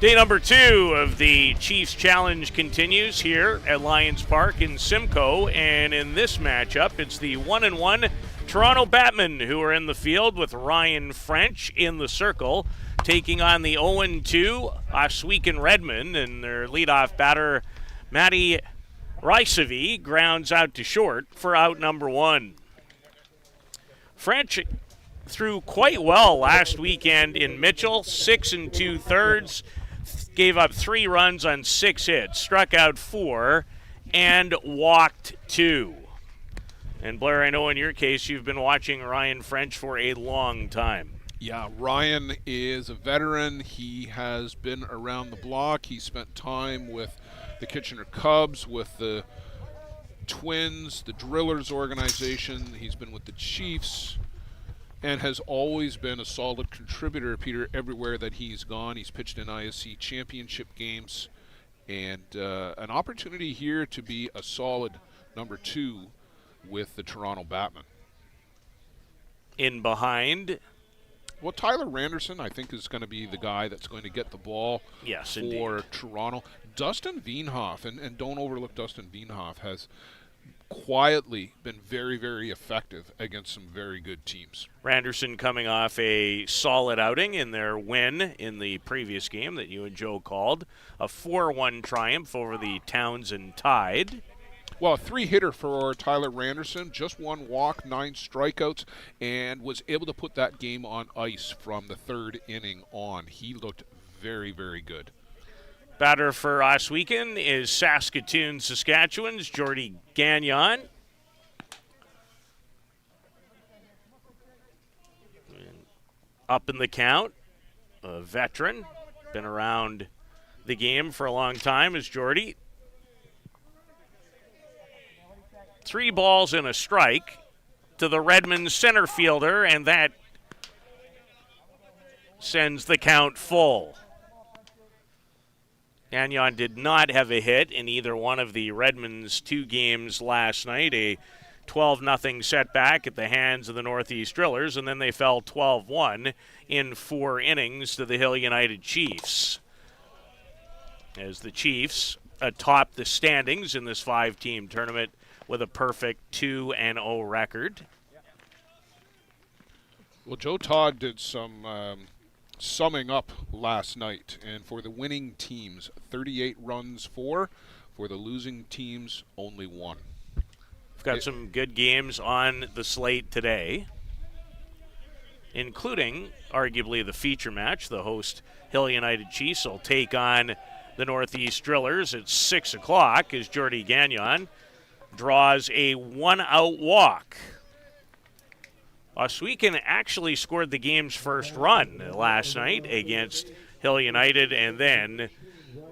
Day number 2 of the Chiefs Challenge continues here at Lions Park in Simcoe, and in this matchup, it's the 1-1 Toronto Batmen who are in the field with Ryan French in the circle, taking on the 0-2 Ohsweken Redmen, and their leadoff batter, Matty Rysavy, grounds out to short for out number 1. French threw quite well last weekend in Mitchell, 6 2/3, gave up 3 runs on 6 hits, struck out 4, and walked 2. And Blair, I know in your case you've been watching Ryan French for a long time. Yeah, Ryan is a veteran. He has been around the block. He spent time with the Kitchener Cubs, with the Twins, the Drillers organization. He's been with the Chiefs and has always been a solid contributor, Peter, everywhere that he's gone. He's pitched in ISC championship games, and an opportunity here to be a solid number 2 with the Toronto Batmen. In behind? Well, Tyler Randerson, I think, is going to be the guy that's going to get the ball for indeed. Toronto. Dustin Wienhoff, and don't overlook Dustin Wienhoff, has quietly been very, very effective against some very good teams. Randerson coming off a solid outing in their win in the previous game that you and Joe called, a 4-1 triumph over the Townsend Tide. Well, a 3-hitter for Tyler Randerson, just 1 walk, 9 strikeouts, and was able to put that game on ice from the 3rd inning on. He looked very, very good. Batter for Ohsweken is Saskatoon, Saskatchewan's Jordy Gon. Up in the count, a veteran, been around the game for a long time is Jordy. 3 balls and a strike to the Redmond center fielder, and that sends the count full. Gagnon did not have a hit in either one of the Redmonds' 2 games last night, a 12-0 setback at the hands of the Northeast Drillers, and then they fell 12-1 in 4 innings to the Hill United Chiefs. As the Chiefs atop the standings in this 5-team tournament with a perfect 2-0 record. Well, Joe Todd did some summing up last night, and for the winning teams, 38 runs for the losing teams, only 1. We've got some good games on the slate today, including arguably the feature match. The host Hill United Chiefs will take on the Northeast Drillers at 6 o'clock as Jordy Gon draws a 1-out walk. Ohsweken actually scored the game's first run last night against Hill United, and then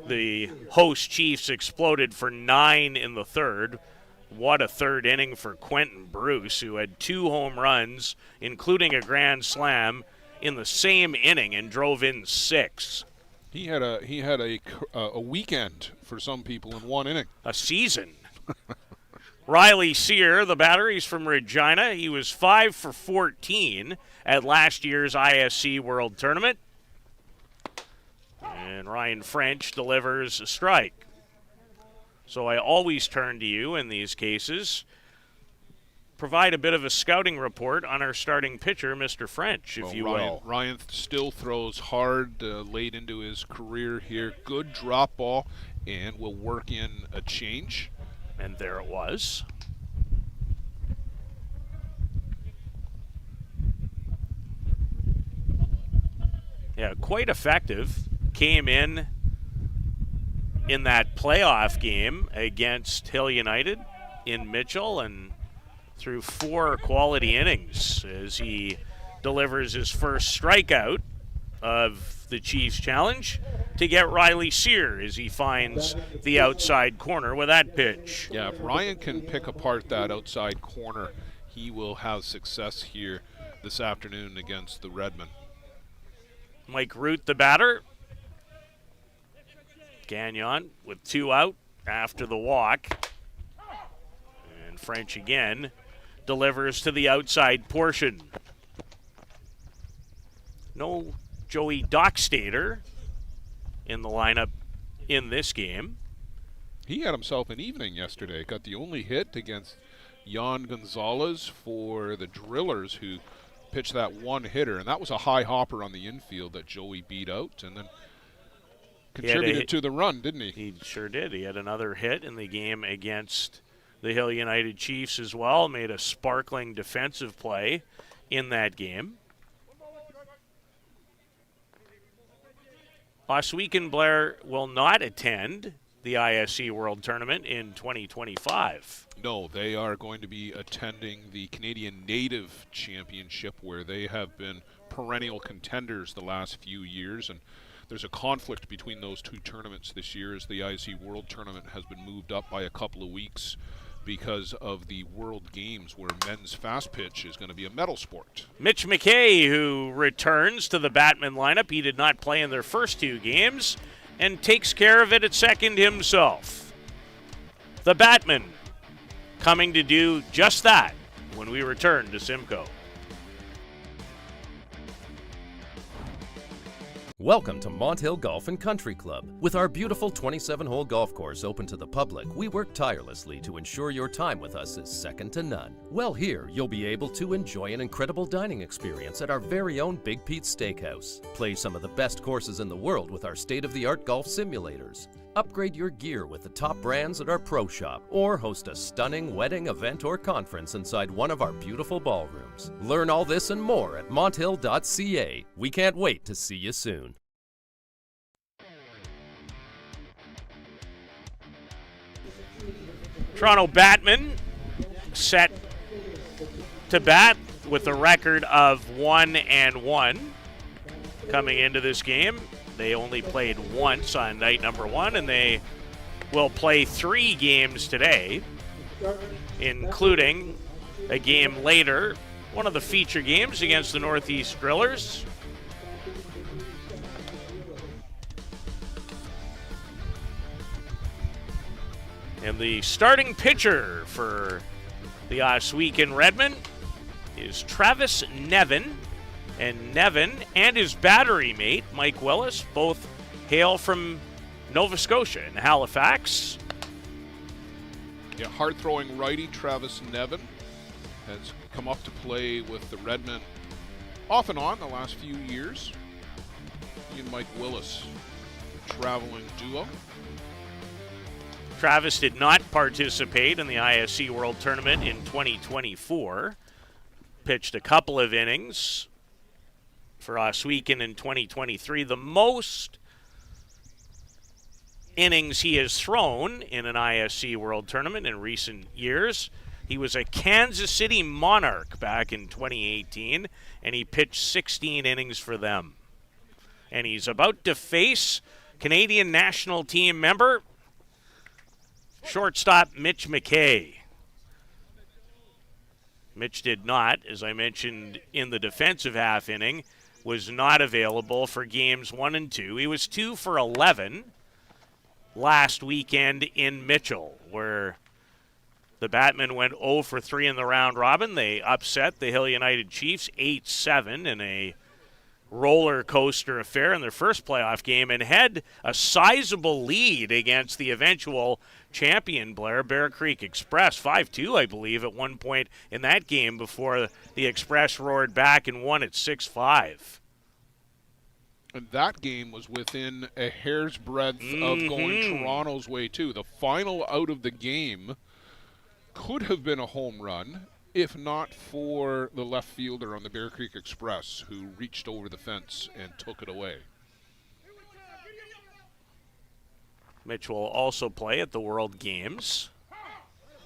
the host Chiefs exploded for 9 in the 3rd. What a 3rd inning for Quentin Bruce, who had 2 home runs, including a grand slam, in the same inning and drove in 6. He had a weekend for some people in 1 inning. A season. Riley Sear, the batter, he's from Regina. He was 5 for 14 at last year's ISC World Tournament. And Ryan French delivers a strike. So I always turn to you in these cases. Provide a bit of a scouting report on our starting pitcher, Mr. French, if you will. Ryan still throws hard late into his career here. Good drop ball, and will work in a change. And there it was. Yeah, quite effective. Came in that playoff game against Hill United in Mitchell and threw 4 quality innings as he delivers his first strikeout of the Chiefs Challenge to get Riley Sear as he finds the outside corner with that pitch. Yeah, if Ryan can pick apart that outside corner, he will have success here this afternoon against the Redmen. Mike Root, the batter. Gagnon with 2 out after the walk. And French again delivers to the outside portion. No Joey Dockstader in the lineup in this game. He had himself an evening yesterday. Got the only hit against Jan Gonzalez for the Drillers, who pitched that one hitter, and that was a high hopper on the infield that Joey beat out, and then contributed to the run, didn't he? He sure did. He had another hit in the game against the Hill United Chiefs as well. Made a sparkling defensive play in that game. Ohsweken Blair will not attend the ISC World Tournament in 2025. No, they are going to be attending the Canadian Native Championship, where they have been perennial contenders the last few years, and there's a conflict between those two tournaments this year, as the ISC World Tournament has been moved up by a couple of weeks because of the World Games, where men's fast pitch is going to be a medal sport. Mitch McCay, who returns to the Batmenv lineup. He did not play in their first two games and takes care of it at second himself. The Batmenv coming to do just that when we return to Simcoe. Welcome to Montill Golf and Country Club. With our beautiful 27-hole golf course open to the public, we work tirelessly to ensure your time with us is second to none. Well, here you'll be able to enjoy an incredible dining experience at our very own Big Pete's Steakhouse. Play some of the best courses in the world with our state-of-the-art golf simulators. Upgrade your gear with the top brands at our pro shop, or host a stunning wedding, event, or conference inside one of our beautiful ballrooms. Learn all this and more at montill.ca. We can't wait to see you soon. Toronto Batmen set to bat with a record of 1-1 coming into this game. They only played once on night number one, and they will play 3 games today, including a game later, one of the feature games against the Northeast Drillers. And the starting pitcher for the Ohsweken Redmen is Travis Nevin. And Nevin and his battery mate, Mike Willis, both hail from Nova Scotia in Halifax. Yeah, hard-throwing righty Travis Nevin has come up to play with the Redmen off and on the last few years. He and Mike Willis, traveling duo. Travis did not participate in the ISC World Tournament in 2024. Pitched a couple of innings for Ohsweken in 2023. The most innings he has thrown in an ISC World Tournament in recent years. He was a Kansas City Monarch back in 2018, and he pitched 16 innings for them. And he's about to face Canadian national team member, shortstop Mitch McCay. Mitch did not, as I mentioned in the defensive half inning, was not available for games 1 and 2. He was 2 for 11 last weekend in Mitchell, where the Batmen went 0 for 3 in the round robin. They upset the Hill United Chiefs 8-7 in a roller coaster affair in their first playoff game, and had a sizable lead against the eventual champion Bear Creek Express, 5-2, I believe, at one point in that game, before the Express roared back and won at 6-5. And that game was within a hair's breadth of going Toronto's way, too. The final out of the game could have been a home run, if not for the left fielder on the Bear Creek Express, who reached over the fence and took it away. Mitch will also play at the World Games,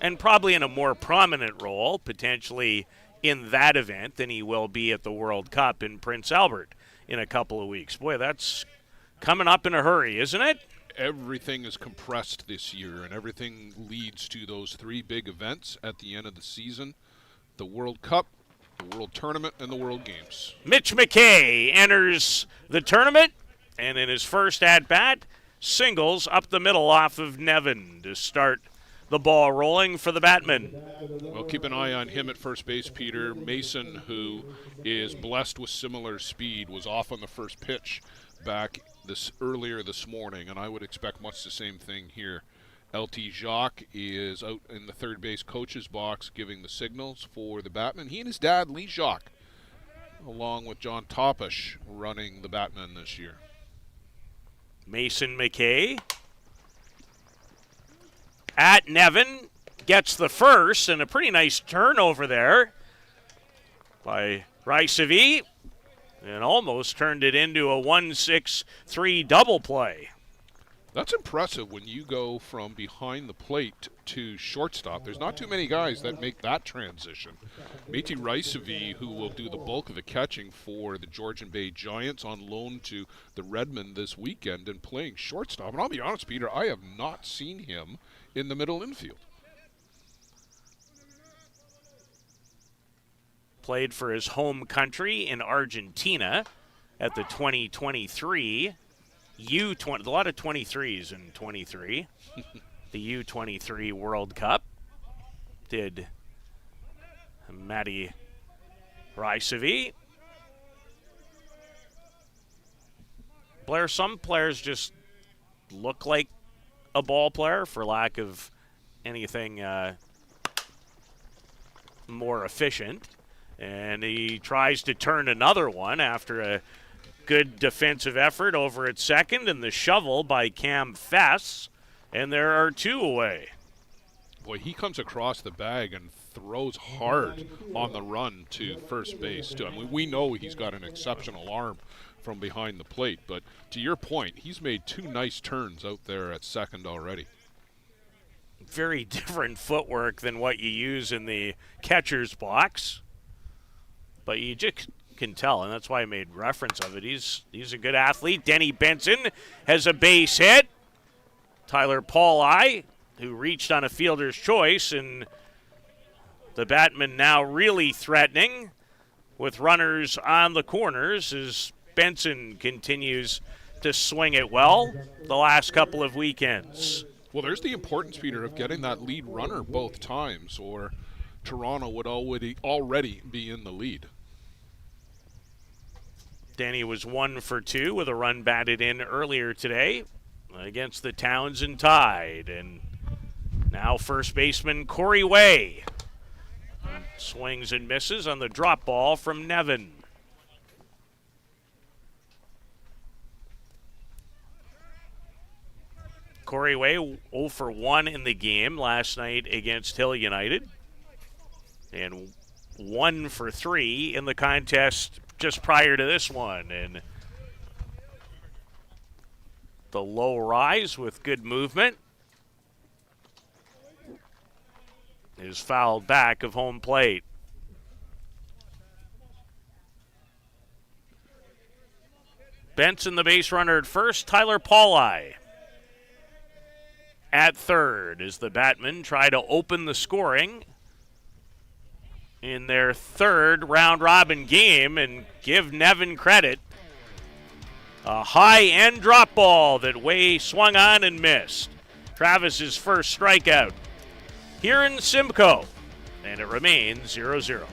and probably in a more prominent role, potentially in that event, than he will be at the World Cup in Prince Albert in a couple of weeks. Boy, that's coming up in a hurry, isn't it? Everything is compressed this year, and everything leads to those 3 big events at the end of the season: the World Cup, the World Tournament, and the World Games. Mitch McCay enters the tournament, and in his first at-bat, singles up the middle off of Nevin to start the ball rolling for the Batmen. Well, keep an eye on him at first base, Peter. Mason, who is blessed with similar speed, was off on the first pitch back earlier this morning, and I would expect much the same thing here. LT Jacques is out in the third base coach's box giving the signals for the Batmen. He and his dad, Lee Jacques, along with John Topish, running the Batmen this year. Mason McKay at Nevin, gets the first, and a pretty nice turnover there by Raisavi, and almost turned it into a 1-6-3 double play. That's impressive when you go from behind the plate to shortstop. There's not too many guys that make that transition. Meti Raisavi, who will do the bulk of the catching for the Georgian Bay Giants, on loan to the Redmond this weekend and playing shortstop. And I'll be honest, Peter, I have not seen him in the middle infield. Played for his home country in Argentina at the 2023 U20, a lot of 23s in 23. The U23 World Cup. Did Mati Raisavi. Blair, some players just look like a ball player for lack of anything more efficient. And he tries to turn another one after a good defensive effort over at second, and the shovel by Cam Fess, and there are two away. Boy, he comes across the bag and throws hard on the run to first base, too. I mean, we know he's got an exceptional arm from behind the plate, but to your point, he's made two nice turns out there at second already. Very different footwork than what you use in the catcher's box, but you just can tell, and that's why I made reference of it. He's a good athlete. Denny Benson has a base hit. Tyler Pauli, who reached on a fielder's choice, and the Batmen now really threatening with runners on the corners as Benson continues to swing it well the last couple of weekends. Well, there's the importance, Peter, of getting that lead runner both times, or Toronto would already be in the lead. Danny was 1 for 2 with a run batted in earlier today against the Townsend Tide. And now first baseman Corey Way swings and misses on the drop ball from Nevin. Corey Way 0 for 1 in the game last night against Hill United, and 1 for 3 in the contest just prior to this one. And the low rise with good movement is fouled back of home plate. Benson, the base runner at first. Tyler Pauli at third as the Batmen try to open the scoring in their third round-robin game, and give Nevin credit. A high-end drop ball that Way swung on and missed. Travis's first strikeout here in Simcoe, and it remains 0-0.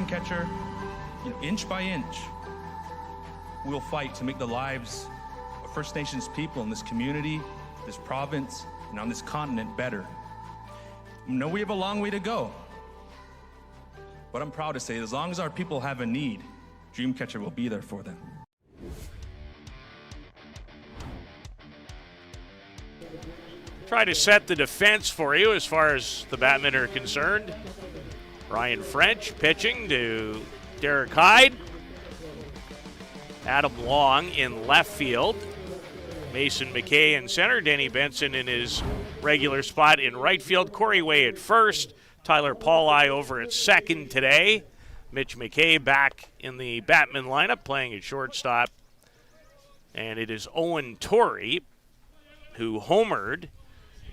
Catcher, inch by inch, we'll fight to make the lives of First Nations people in this community, this province, and on this continent better. I know we have a long way to go, but I'm proud to say as long as our people have a need, Dreamcatcher will be there for them. try to set the defense for you as far as the Batmen are concerned. Ryan French pitching to Derek Hyde. Adam Long in left field. Mason McKay in center. Danny Benson in his regular spot in right field. Corey Way at first. Tyler Pauley over at second today. Mitch McCay back in the Batman lineup playing at shortstop. And it is Owen Tory who homered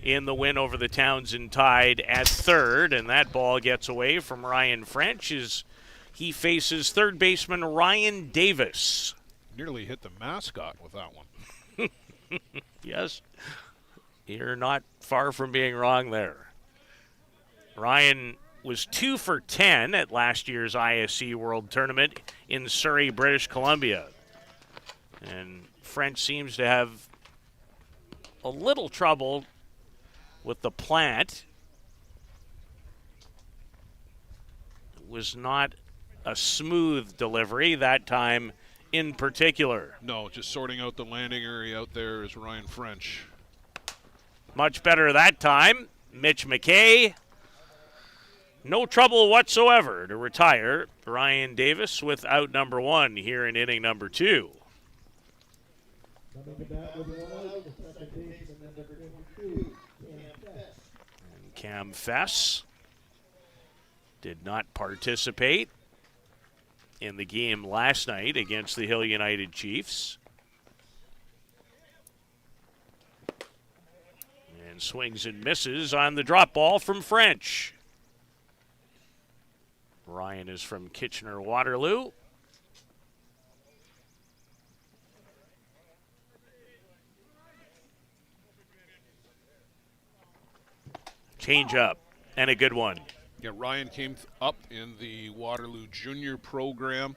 in the win over the Townsend Tide at third. And that ball gets away from Ryan French as he faces third baseman Ryan Davis. Nearly hit the mascot with that one. Yes, you're not far from being wrong there. Ryan was 2 for 10 at last year's ISC World Tournament in Surrey, British Columbia. And French seems to have a little trouble with the plant. It was not a smooth delivery that time in particular. No, just sorting out the landing area out there is Ryan French. Much better that time. Mitch McCay, no trouble whatsoever to retire Ryan Davis with out number 1 here in inning number 2. And Cam Fess did not participate in the game last night against the Hill United Chiefs. And swings and misses on the drop ball from French. Ryan is from Kitchener-Waterloo. Change up and a good one. Yeah, Ryan came up in the Waterloo Junior program.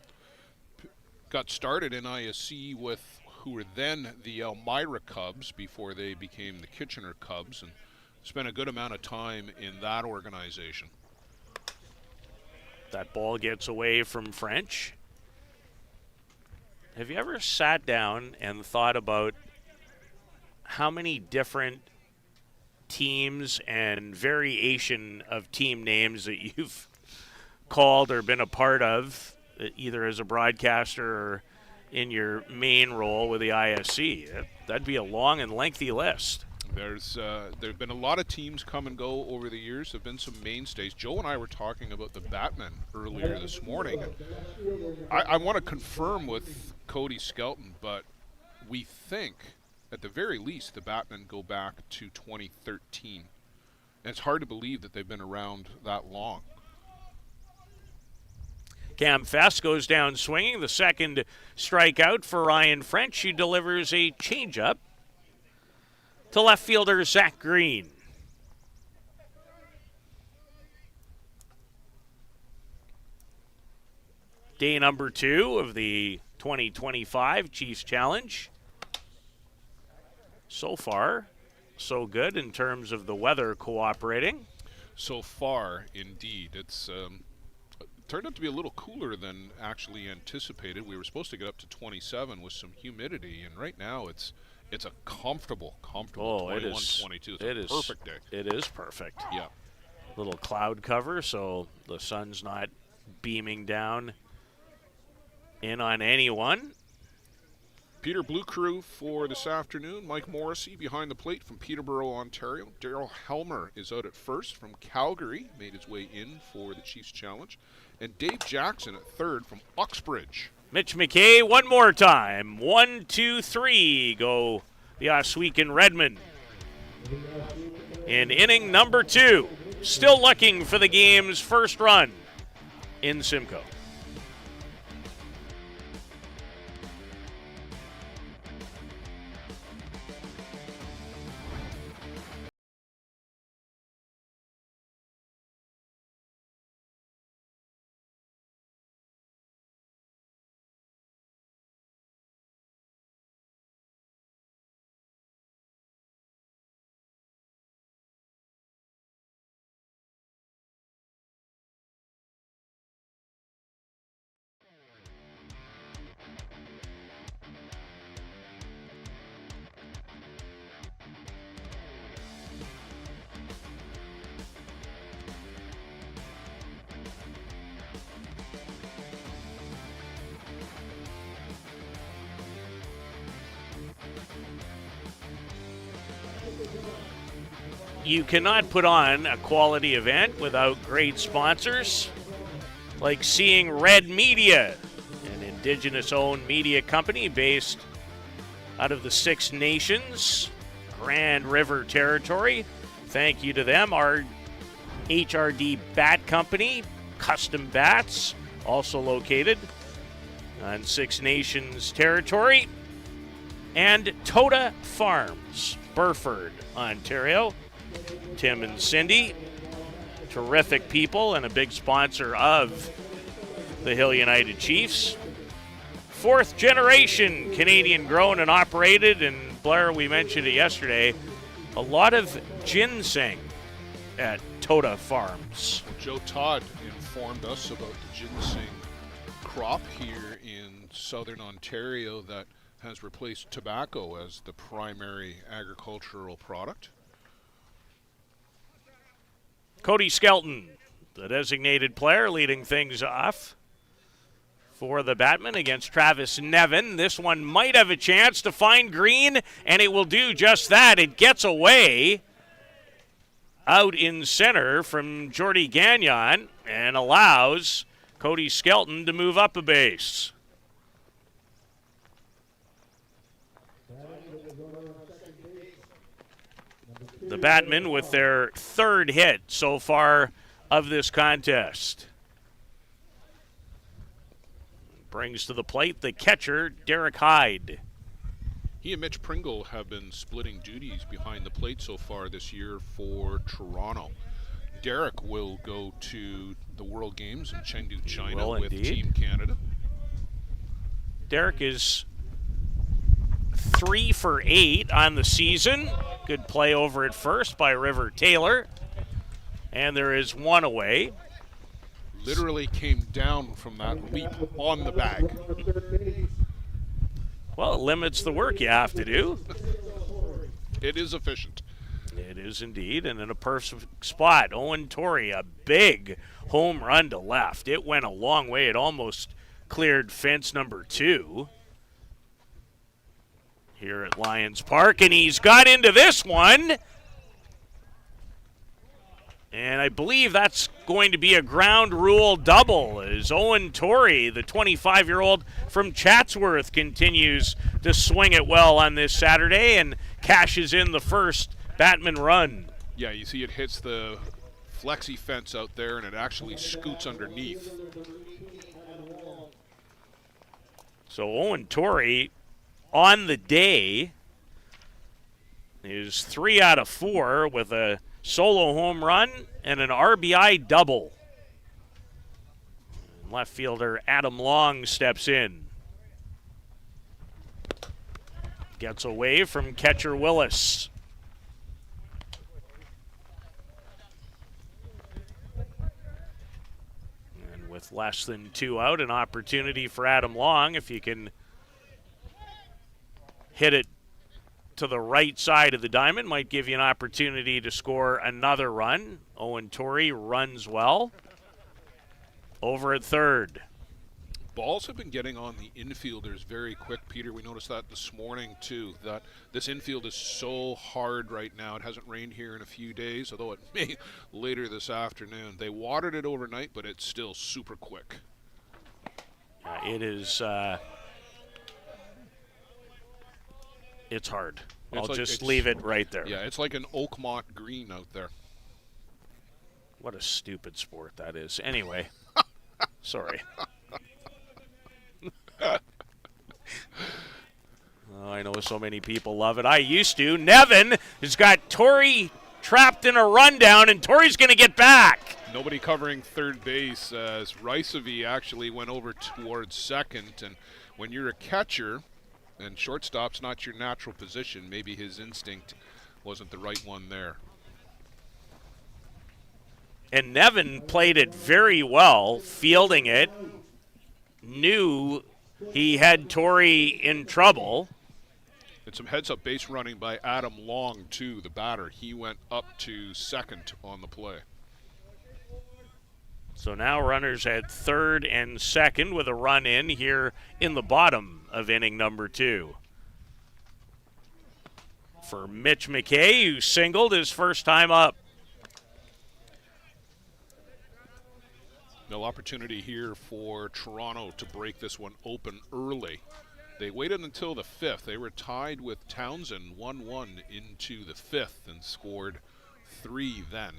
Got started in ISC with who were then the Elmira Cubs before they became the Kitchener Cubs, and spent a good amount of time in that organization. That ball gets away from French. Have you ever sat down and thought about how many different teams and variation of team names that you've called or been a part of, either as a broadcaster or in your main role with the ISC? That'd be a long and lengthy list. There've been a lot of teams come and go over the years. There've been some mainstays. Joe and I were talking about the Batmen earlier this morning. I want to confirm with Cody Skelton, but we think at the very least the Batmen go back to 2013. And it's hard to believe that they've been around that long. Cam Fess goes down swinging. The second strikeout for Ryan French. He delivers a changeup to left fielder Zach Green. Day number 2 of the 2025 Chiefs Challenge. So far, so good in terms of the weather cooperating. So far, indeed. It's turned out to be a little cooler than actually anticipated. We were supposed to get up to 27 with some humidity, and right now it's a comfortable 21, 22. It's a perfect day. It is perfect. Yeah. Little cloud cover, so the sun's not beaming down in on anyone. Peter Blue Crew for this afternoon. Mike Morrissey behind the plate from Peterborough, Ontario. Daryl Helmer is out at first from Calgary, made his way in for the Chiefs Challenge. And Dave Jackson at third from Uxbridge. Mitch McCay one more time. 1, 2, 3 go the Ohsweken Redmen. In inning number 2, still looking for the game's first run in Simcoe. you cannot put on a quality event without great sponsors like Seeing Red Media, an Indigenous-owned media company based out of the Six Nations, Grand River Territory. Thank you to them. Our HRD Bat Company, custom bats, also located on Six Nations territory. And Toda Farms, Burford, Ontario. Tim and Cindy, terrific people and a big sponsor of the Hill United Chiefs. Fourth generation Canadian grown and operated, and Blair, we mentioned it yesterday, a lot of ginseng at Toda Farms. Joe Todd informed us about the ginseng crop here in southern Ontario that has replaced tobacco as the primary agricultural product. Cody Skelton, the designated player, leading things off for the Batmen against Travis Nevin. This one might have a chance to find green, and it will do just that. It gets away out in center from Jordy Gon and allows Cody Skelton to move up a base. The Batmen with their third hit so far of this contest. Brings to the plate the catcher, Derek Hyde. He and Mitch Pringle have been splitting duties behind the plate so far this year for Toronto. Derek will go to the World Games in Chengdu, China with Team Canada. Derek is 3 for 8 on the season. Good play over at first by River Taylor. And there is one away. Literally came down from that leap on the bag. Well, it limits the work you have to do. It is efficient. It is indeed, and in a perfect spot. Owen Tory, a big home run to left. It went a long way. It almost cleared fence number 2 here at Lions Park, and he's got into this one. And I believe that's going to be a ground rule double as Owen Tory, the 25-year-old from Chatsworth, continues to swing it well on this Saturday and cashes in the first Batman run. Yeah, you see it hits the flexi fence out there and it actually scoots underneath. So Owen Tory on the day is 3 out of 4 with a solo home run and an RBI double. Left fielder Adam Long steps in. Gets away from catcher Willis. And with less than 2 out, an opportunity for Adam Long if you can hit it to the right side of the diamond, might give you an opportunity to score another run. Owen Tory runs well. Over at third. Balls have been getting on the infielders very quick, Peter. We noticed that this morning, too, that this infield is so hard right now. It hasn't rained here in a few days, although it may later this afternoon. They watered it overnight, but it's still super quick. It is... It's hard. I'll just leave it right there. Yeah, it's like an Oakmont green out there. What a stupid sport that is. Anyway, sorry. Oh, I know so many people love it. I used to. Nevin has got Tory trapped in a rundown, and Tory's going to get back. Nobody covering third base as Ricevy actually went over towards second. And when you're a catcher, and shortstop's not your natural position, maybe his instinct wasn't the right one there. And Nevin played it very well, fielding it, knew he had Tory in trouble. And some heads-up base running by Adam Long, too, the batter. He went up to second on the play. So now runners at third and second with a run in here in the bottom of inning number 2. for Mitch McCay, who singled his first time up. No opportunity here for Toronto to break this one open early. They waited until the 5th. They were tied with Townsend 1-1 into the 5th and scored 3 then.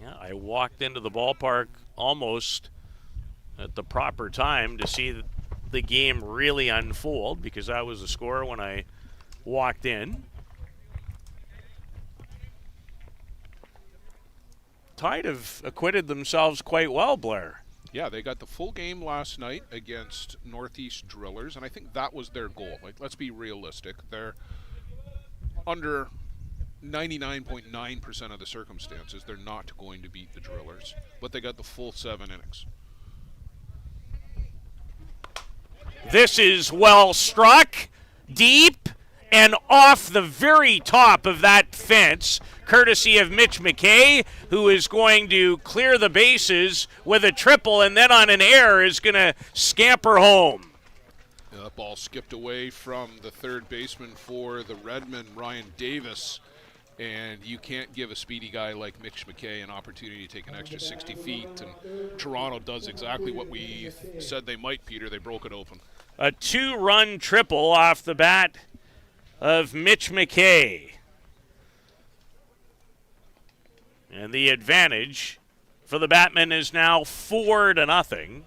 Yeah, I walked into the ballpark almost at the proper time to see the game really unfold, because that was the score when I walked in. Tide have acquitted themselves quite well, Blair. Yeah, they got the full game last night against Northeast Drillers, and I think that was their goal. Like, let's be realistic. They're under 99.9% of the circumstances, they're not going to beat the Drillers, but they got the full 7 innings. This is well struck, deep, and off the very top of that fence, courtesy of Mitch McCay, who is going to clear the bases with a triple, and then on an air is going to scamper home. That ball skipped away from the third baseman for the Redmen, Ryan Davis, and you can't give a speedy guy like Mitch McCay an opportunity to take an extra 60 feet, and Toronto does exactly what we said they might, Peter. They broke it open. A 2-run triple off the bat of Mitch McCay. And the advantage for the Batmen is now 4-0.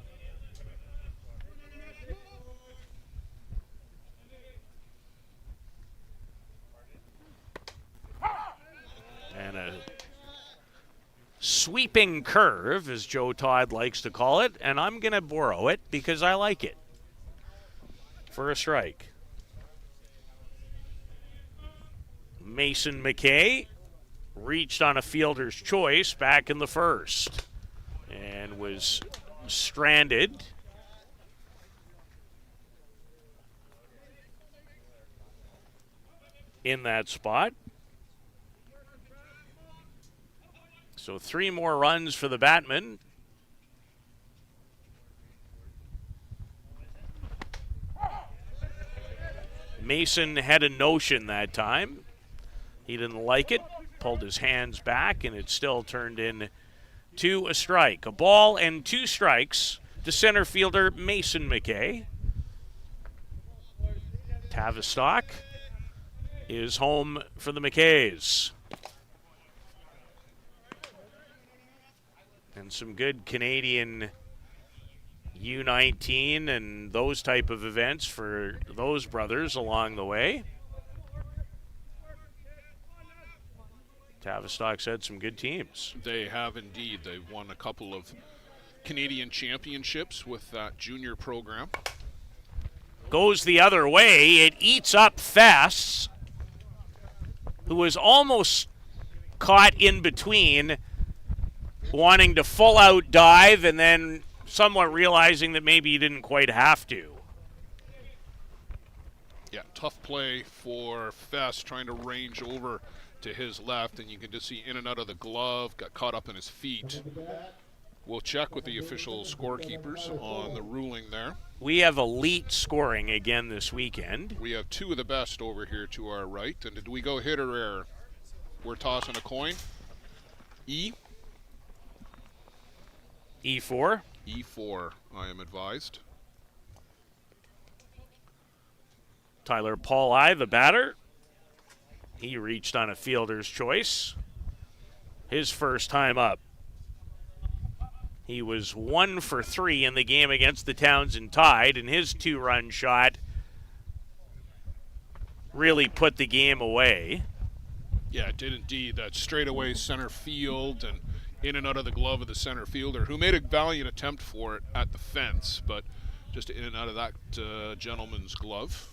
And a sweeping curve, as Joe Todd likes to call it, and I'm going to borrow it because I like it. For a strike. Mason McKay reached on a fielder's choice back in the first and was stranded. In that spot. So 3 more runs for the Batmen. Mason had a notion that time. He didn't like it, pulled his hands back, and it still turned into a strike. A ball and 2 strikes to center fielder Mason McCay. Tavistock is home for the McKays. And some good Canadian U19 and those type of events for those brothers along the way. Tavistock's had some good teams. They have indeed. They've won a couple of Canadian championships with that junior program. Goes the other way. It eats up Fess, who was almost caught in between, wanting to full out dive and then somewhat realizing that maybe he didn't quite have to. Yeah, tough play for Fess, trying to range over to his left, and you can just see in and out of the glove, got caught up in his feet. We'll check with the official scorekeepers on the ruling there. We have elite scoring again this weekend. We have 2 of the best over here to our right. And did we go hit or error? We're tossing a coin. E? E4. E4, I am advised. Tyler Pauli, the batter. He reached on a fielder's choice. His first time up. He was 1 for 3 in the game against the Townsend Tide, and his 2-run shot really put the game away. Yeah, it did indeed. That straightaway center field and in and out of the glove of the center fielder, who made a valiant attempt for it at the fence, but just in and out of that gentleman's glove.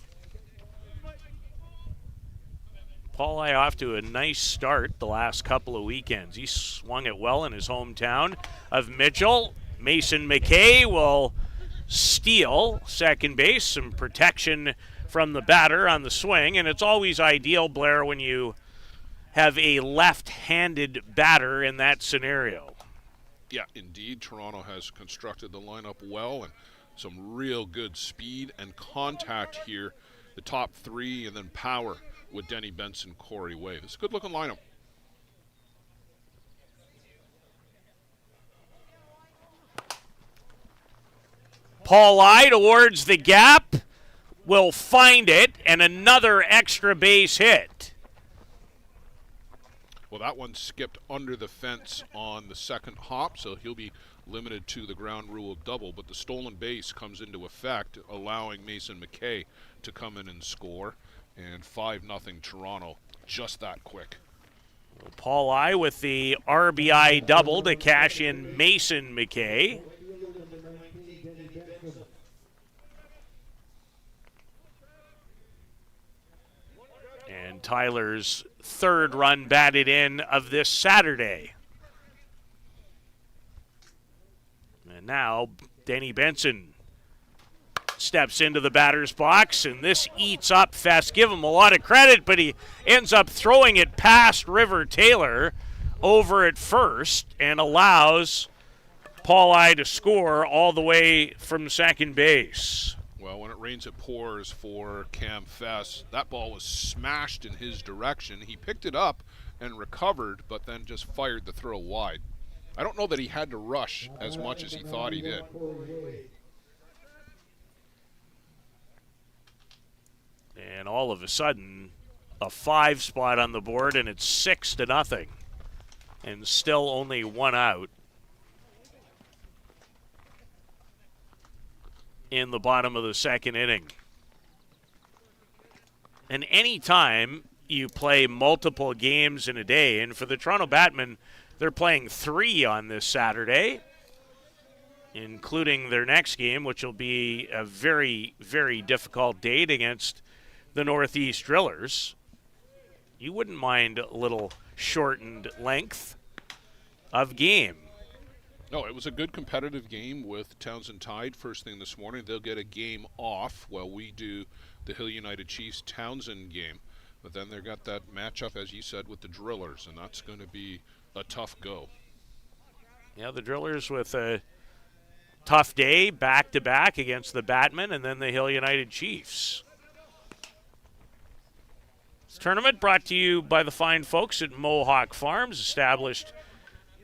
Pauli off to a nice start the last couple of weekends. He swung it well in his hometown of Mitchell. Mason McCay will steal second base, some protection from the batter on the swing, and it's always ideal, Blair, when you have a left-handed batter in that scenario. Yeah, indeed. Toronto has constructed the lineup well, and some real good speed and contact here. The top 3 and then power with Denny Benson, Corey Way. It's a good-looking lineup. Pauli towards the gap, will find it, and another extra base hit. Well, that one skipped under the fence on the second hop, so he'll be limited to the ground rule double, but the stolen base comes into effect, allowing Mason McKay to come in and score, and 5-0 Toronto, just that quick. Pauli with the RBI double to cash in Mason McKay. And Tyler's third run batted in of this Saturday. And now Denny Benson steps into the batter's box, and this eats up Fest. Give him a lot of credit, but he ends up throwing it past River Taylor over at first and allows Pauli to score all the way from second base. Well, when it rains, it pours for Cam Fest. That ball was smashed in his direction. He picked it up and recovered, but then just fired the throw wide. I don't know that he had to rush as much as he thought he did. And all of a sudden, a 5 spot on the board, and it's 6-0. And still only one out in the bottom of the second inning. And any time you play multiple games in a day, and for the Toronto Batmen, they're playing 3 on this Saturday, including their next game, which will be a very, very difficult date against the Northeast Drillers. You wouldn't mind a little shortened length of game. No, it was a good competitive game with Townsend Tide first thing this morning. They'll get a game off while we do the Hill United Chiefs Townsend game. But then they've got that matchup, as you said, with the Drillers, and that's going to be a tough go. Yeah, the Drillers with a tough day back-to-back against the Batmen and then the Hill United Chiefs. This tournament brought to you by the fine folks at Mohawk Farms, established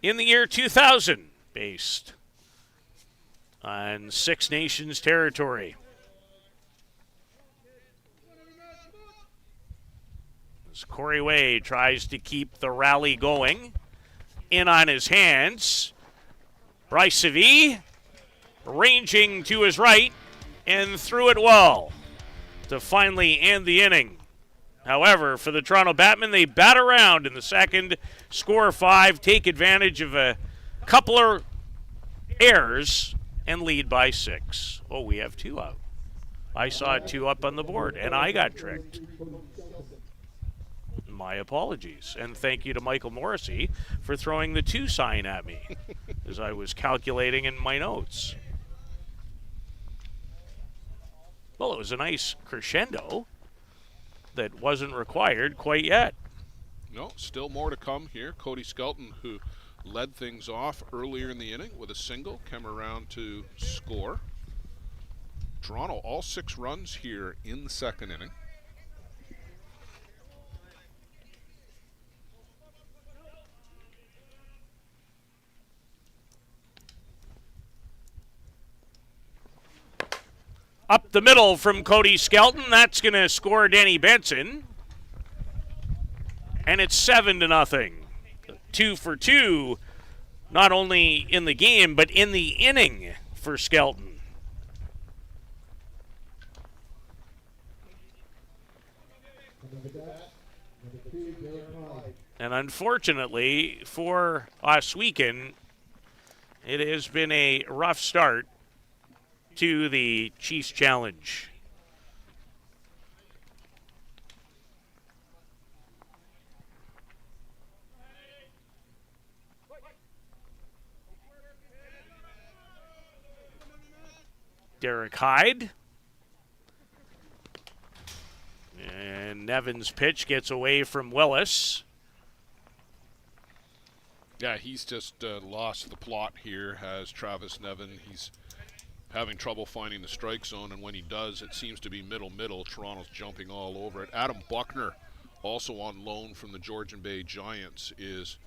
in the year 2000. Based on Six Nations territory. As Corey Way tries to keep the rally going. In on his hands. Bryce Savy ranging to his right and threw it well to finally end the inning. However, for the Toronto Batmen, they bat around in the second, score 5, take advantage of a couple of errors and lead by 6. Oh, we have 2 out. I saw 2 up on the board, and I got tricked. My apologies. And thank you to Michael Morrissey for throwing the 2 sign at me as I was calculating in my notes. Well, it was a nice crescendo that wasn't required quite yet. No, still more to come here. Cody Skelton, who led things off earlier in the inning with a single, came around to score. Toronto, all 6 runs here in the second inning. Up the middle from Cody Skelton. That's going to score Denny Benson. And it's 7-0. 2 for 2, not only in the game, but in the inning for Skelton. And unfortunately for Ohsweken, it has been a rough start to the Chiefs Challenge. Derek Hyde. And Nevin's pitch gets away from Willis. Yeah, he's just lost the plot here, has Travis Nevin. He's having trouble finding the strike zone, and when he does, it seems to be middle. Toronto's jumping all over it. Adam Buckner also on loan from the Georgian Bay Giants, is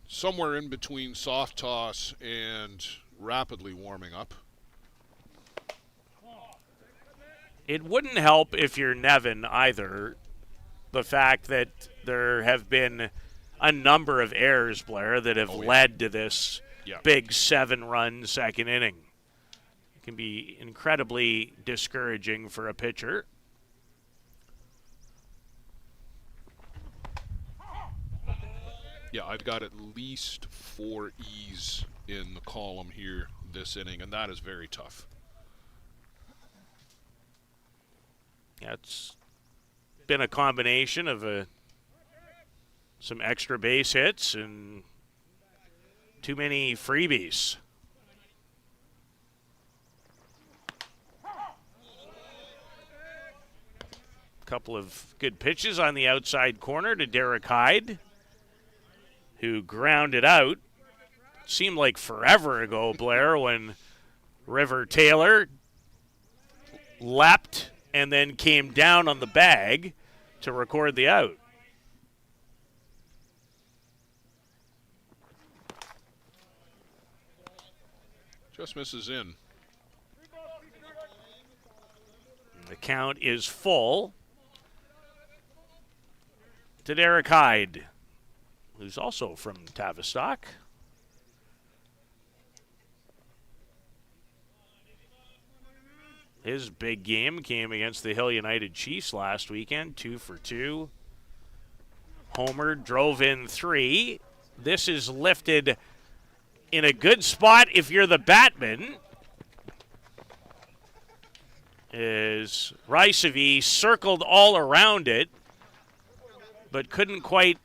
somewhere in between soft toss and rapidly warming up. It wouldn't help if you're Nevin either, the fact that there have been a number of errors, Blair, that have led to this big 7-run second inning. It can be incredibly discouraging for a pitcher. Yeah, I've got at least 4 E's in the column here this inning, and that is very tough. Yeah, it's been a combination of some extra base hits and too many freebies. A couple of good pitches on the outside corner to Derek Hyde, who grounded out. Seemed like forever ago, Blair, when River Taylor leapt and then came down on the bag to record the out. Just misses in. The count is full to Derek Hyde, who's also from Tavistock. His big game came against the Hill United Chiefs last weekend, 2 for 2. Homer drove in 3. This is lifted in a good spot if you're the Batman. Is Rysavy circled all around it, but couldn't quite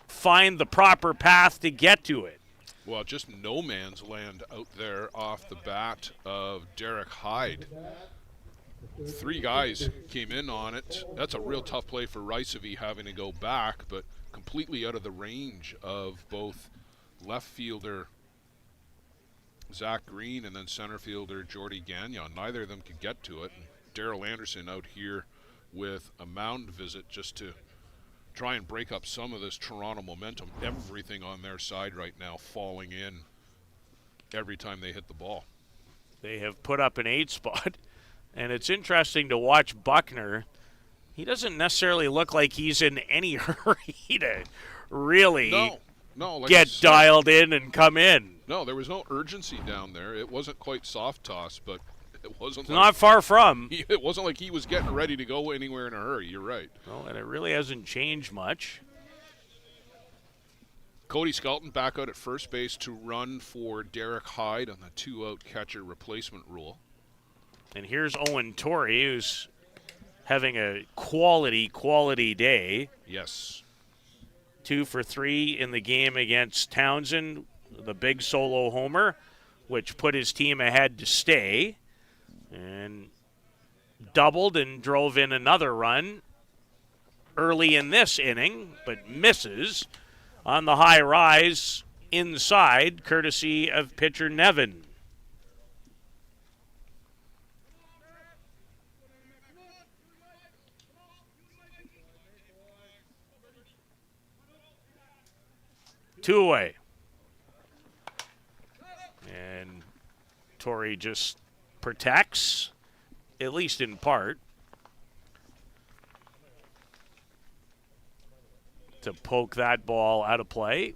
find the proper path to get to it. Well, just no man's land out there off the bat of Derek Hyde. 3 guys came in on it. That's a real tough play for Rysavy, having to go back, but completely out of the range of both left fielder Zach Green and then center fielder Jordy Gon. Neither of them could get to it. And Darrell Anderson out here with a mound visit just to try and break up some of this Toronto momentum. Everything on their side right now falling in every time they hit the ball. They have put up an 8 spot, and it's interesting to watch Buckner. He doesn't necessarily look like he's in any hurry to really like get dialed in and come in. No, there was no urgency down there. It wasn't quite soft toss, but it wasn't not far from. It wasn't like he was getting ready to go anywhere in a hurry. You're right. No, and it really hasn't changed much. Cody Skelton back out at first base to run for Derek Hyde on the 2-out catcher replacement rule. And here's Owen Tory, who's having a quality day. Yes. 2 for 3 in the game against Townsend, the big solo homer, which put his team ahead to stay. And doubled and drove in another run early in this inning, but misses on the high rise inside, courtesy of pitcher Nevin. Two away. And Tory just protects, at least in part, to poke that ball out of play.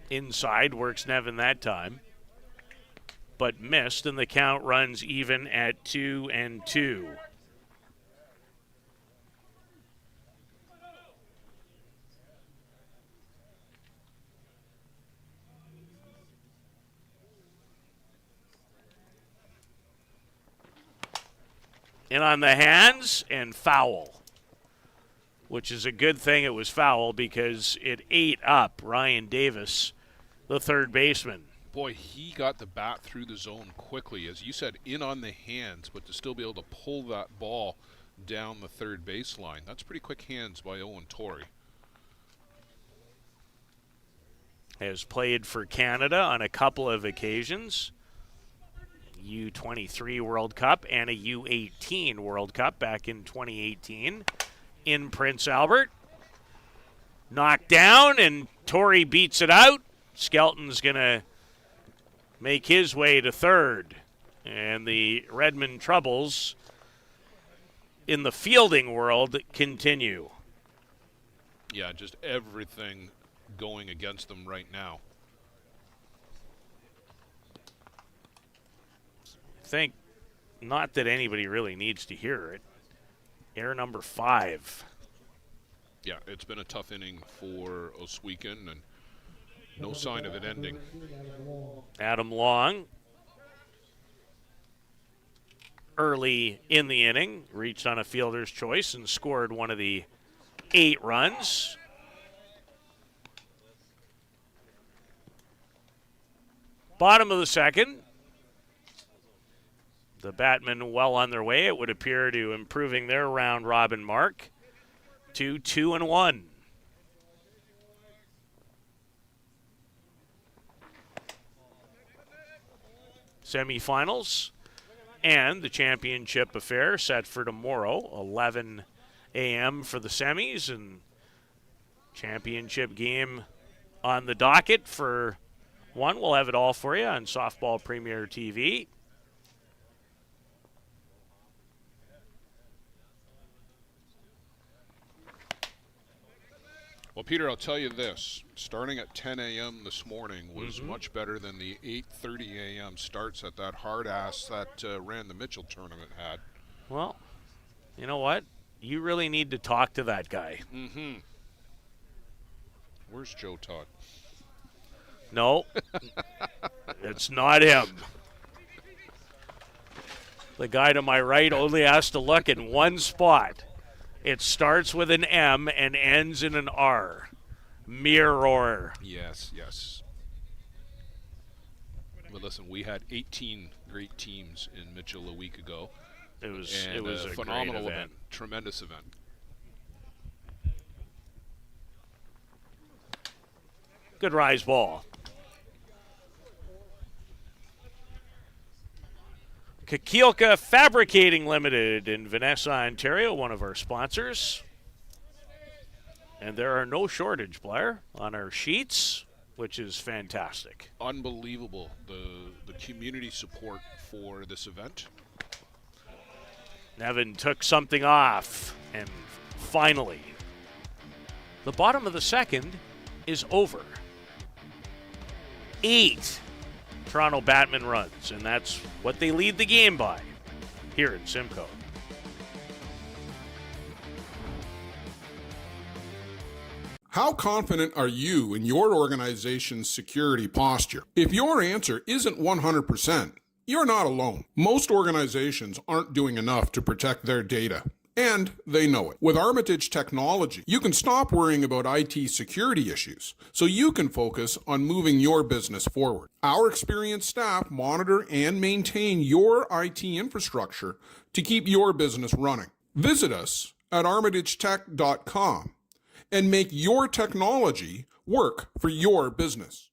Inside works Nevin that time, but missed, and the count runs even at 2-2. In on the hands and foul, which is a good thing it was foul because it ate up Ryan Davis, the third baseman. Boy, he got the bat through the zone quickly. As you said, in on the hands, but to still be able to pull that ball down the third baseline. That's pretty quick hands by Owen Tory. Has played for Canada on a couple of occasions. U23 World Cup and a U18 World Cup back in 2018 in Prince Albert. Knocked down, and Tory beats it out. Skelton's going to make his way to third. And the Redmond troubles in the fielding world continue. Yeah, just everything going against them right now. I think not that anybody really needs to hear it. Error number 5. Yeah, it's been a tough inning for Ohsweken, and no sign of it ending. Adam Long, early in the inning, reached on a fielder's choice and scored one of the 8 runs. Bottom of the second, the Batmen well on their way, it would appear, to improving their round robin mark to 2-1. Semifinals and the championship affair set for tomorrow, 11 a.m. for the semis, and championship game on the docket for one. We'll have it all for you on Softball Premier TV. Well, Peter, I'll tell you this. Starting at 10 a.m. this morning was much better than the 8:30 a.m. starts that hard ass that ran the Mitchell tournament had. Well, you know what? You really need to talk to that guy. Mm-hmm. Where's Joe Todd? No, it's not him. The guy to my right only has to look in one spot. It starts with an M and ends in an R. Mirror. Yes, yes. But listen, we had 18 great teams in Mitchell a week ago. It was a phenomenal great event. Tremendous event. Good rise ball. Kakielka Fabricating Limited in Vanessa, Ontario, one of our sponsors. And there are no shortage, Blair, on our sheets, which is fantastic. Unbelievable, the community support for this event. Nevin took something off, and finally, the bottom of the second is over. 8 Toronto Batman runs, and that's what they lead the game by here in Simcoe. How confident are you in your organization's security posture? If your answer isn't 100%, you're not alone. Most organizations aren't doing enough to protect their data, and they know it. With Armitage Technology, you can stop worrying about IT security issues so you can focus on moving your business forward. Our experienced staff monitor and maintain your IT infrastructure to keep your business running. Visit us at armitagetech.com and make your technology work for your business.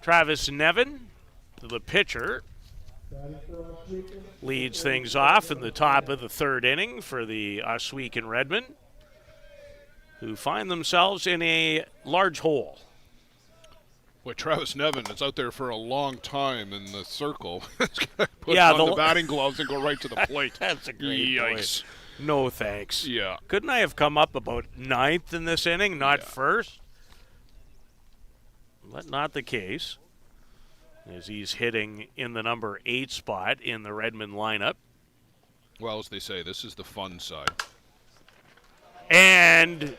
Travis Nevin, the pitcher, leads things off in the top of the third inning for the Ohsweken Redmen, who find themselves in a large hole. Boy, Travis Nevin is out there for a long time in the circle. Put Yeah, on the batting gloves and go right to the plate. That's a great Yikes. point. No thanks. Yeah. Couldn't I have come up about ninth in this inning, not first? But not the case, as he's hitting in the number 8 spot in the Redmond lineup. Well, as they say, this is the fun side. And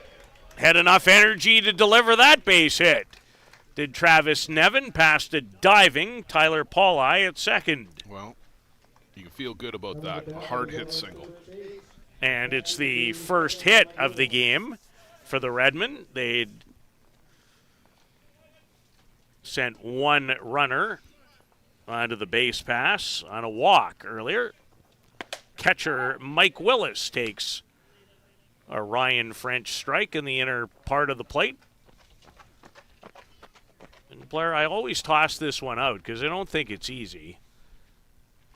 had enough energy to deliver that base hit. Did Travis Nevin, past a diving Tyler Pauli at second. Well, you can feel good about that. A hard hit single. And it's the first hit of the game for the Redmen. They'd sent one runner onto the base pass on a walk earlier. Catcher Mike Willis takes a Ryan French strike in the inner part of the plate. And Blair, I always toss this one out because I don't think it's easy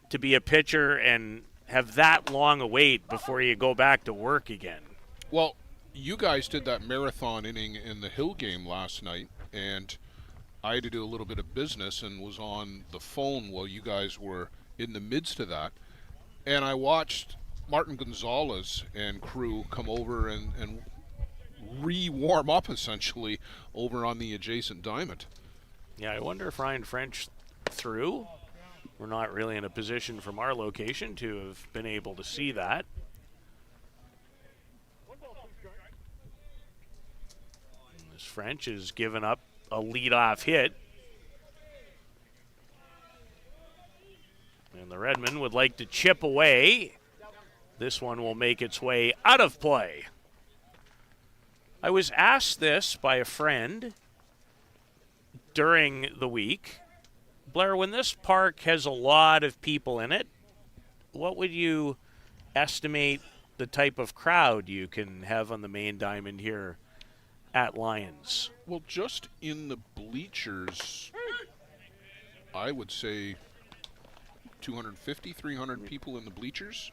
to be a pitcher and have that long a wait before you go back to work again. Well, you guys did that marathon inning in the Hill game last night, and I had to do a little bit of business and was on the phone while you guys were in the midst of that. And I watched Martin Gonzalez and crew come over and re-warm up, essentially, over on the adjacent diamond. Yeah, I wonder if Ryan French threw. We're not really in a position from our location to have been able to see that. And this French has given up a leadoff hit. And the Redmen would like to chip away. This one will make its way out of play. I was asked this by a friend during the week. Blair, when this park has a lot of people in it, what would you estimate the type of crowd you can have on the main diamond here at Lions? Well, just in the bleachers, I would say 250, 300 people in the bleachers.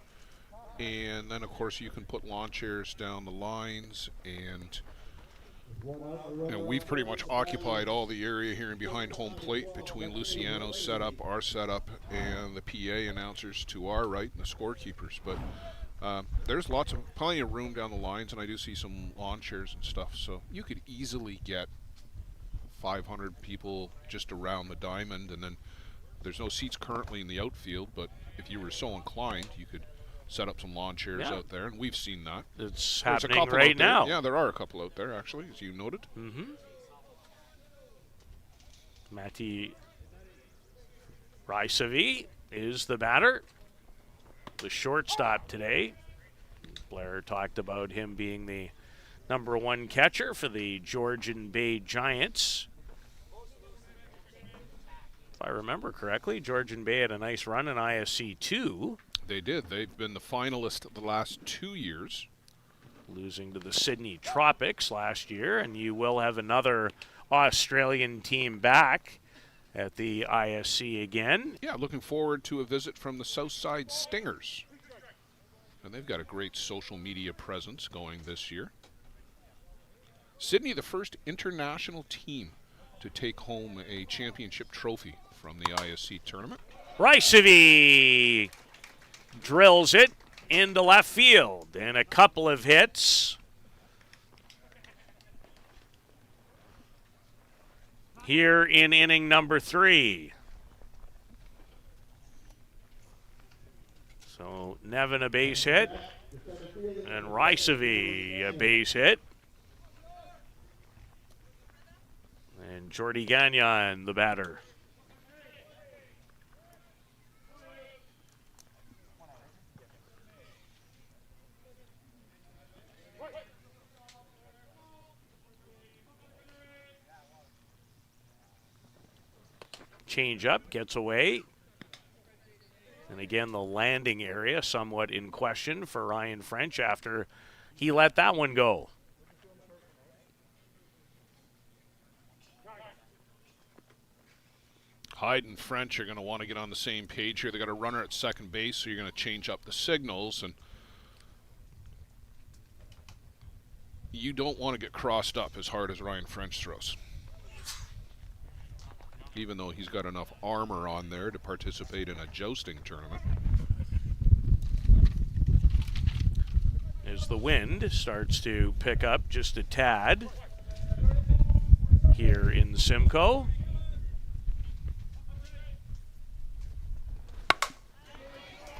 And then, of course, you can put lawn chairs down the lines. And we've pretty much occupied all the area here and behind home plate between Luciano's setup, our setup, and the PA announcers to our right and the scorekeepers. But there's plenty of room down the lines, and I do see some lawn chairs and stuff. So you could easily get 500 people just around the diamond, and then there's no seats currently in the outfield, but if you were so inclined, you could set up some lawn chairs out there, and we've seen that. It's There's happening right now. Yeah, there are a couple out there, actually, as you noted. Mm-hmm. Matti Raisavi is the batter, the shortstop today. Blair talked about him being the number 1 catcher for the Georgian Bay Giants. If I remember correctly, Georgian Bay had a nice run in ISC 2. They did. They've been the finalist the last 2 years. Losing to the Sydney Tropics last year, and you will have another Australian team back at the ISC again. Yeah, looking forward to a visit from the Southside Stingers. And they've got a great social media presence going this year. Sydney, the first international team to take home a championship trophy from the ISC tournament. Raisavi drills it into left field, and a couple of hits. Here in inning number 3. So Nevin a base hit, and Raisavi a base hit. And Jordy Gon, the batter. Change up, gets away. And again, the landing area somewhat in question for Ryan French after he let that one go. Hyde and French are going to want to get on the same page here. They got a runner at second base, so you're going to change up the signals, and you don't want to get crossed up as hard as Ryan French throws, even though he's got enough armor on there to participate in a jousting tournament. As the wind starts to pick up just a tad here in Simcoe.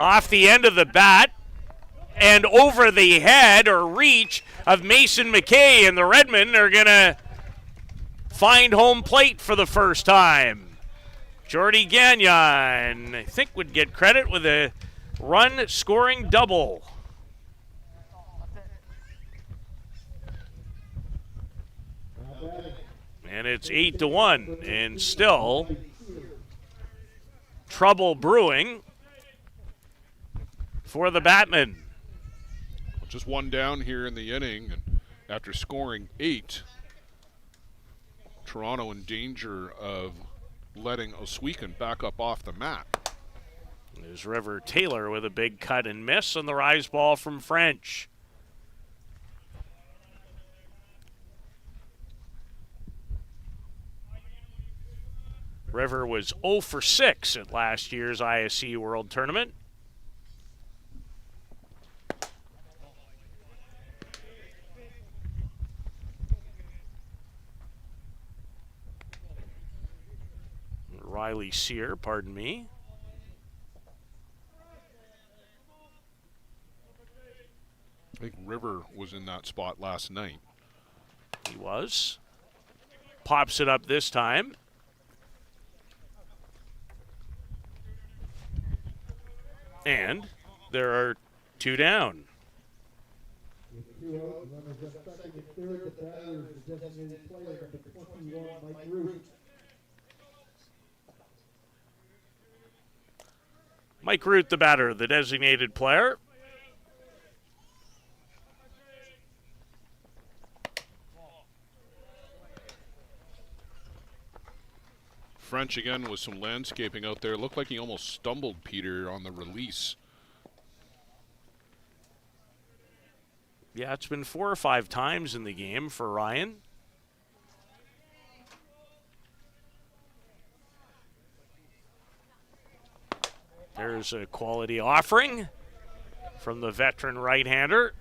Off the end of the bat and over the head or reach of Mason McKay, and the Redmen are going to find home plate for the first time. Jordy Gon, I think, would get credit with a run-scoring double. And it's 8-1, and still trouble brewing for the Batmen. Just one down here in the inning, and after scoring 8, Toronto in danger of letting Ohsweken back up off the mat. There's River Taylor with a big cut and miss on the rise ball from French. River was 0 for 6 at last year's ISC World Tournament. Riley Sear, pardon me. I think River was in that spot last night. He was. Pops it up this time. And there are 2 down. Mike Root, the batter, the designated player. French again with some landscaping out there. Looked like he almost stumbled Peter on the release. Yeah, it's been 4 or 5 times in the game for Ryan. There's a quality offering from the veteran right-hander.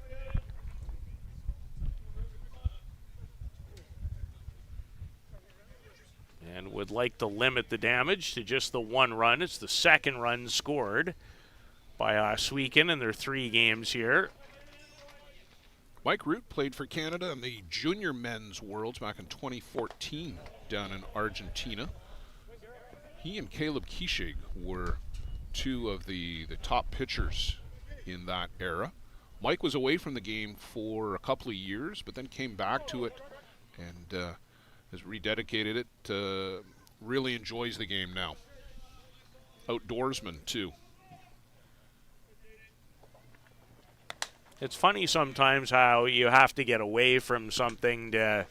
And would like to limit the damage to just the 1 run. It's the 2nd run scored by Ohsweken in their 3 games here. Mike Root played for Canada in the Junior Men's Worlds back in 2014 down in Argentina. He and Caleb Kishig were 2 of the top pitchers in that era. Mike was away from the game for a couple of years, but then came back to it and has rededicated it. Really enjoys the game now. Outdoorsman, too. It's funny sometimes how you have to get away from something to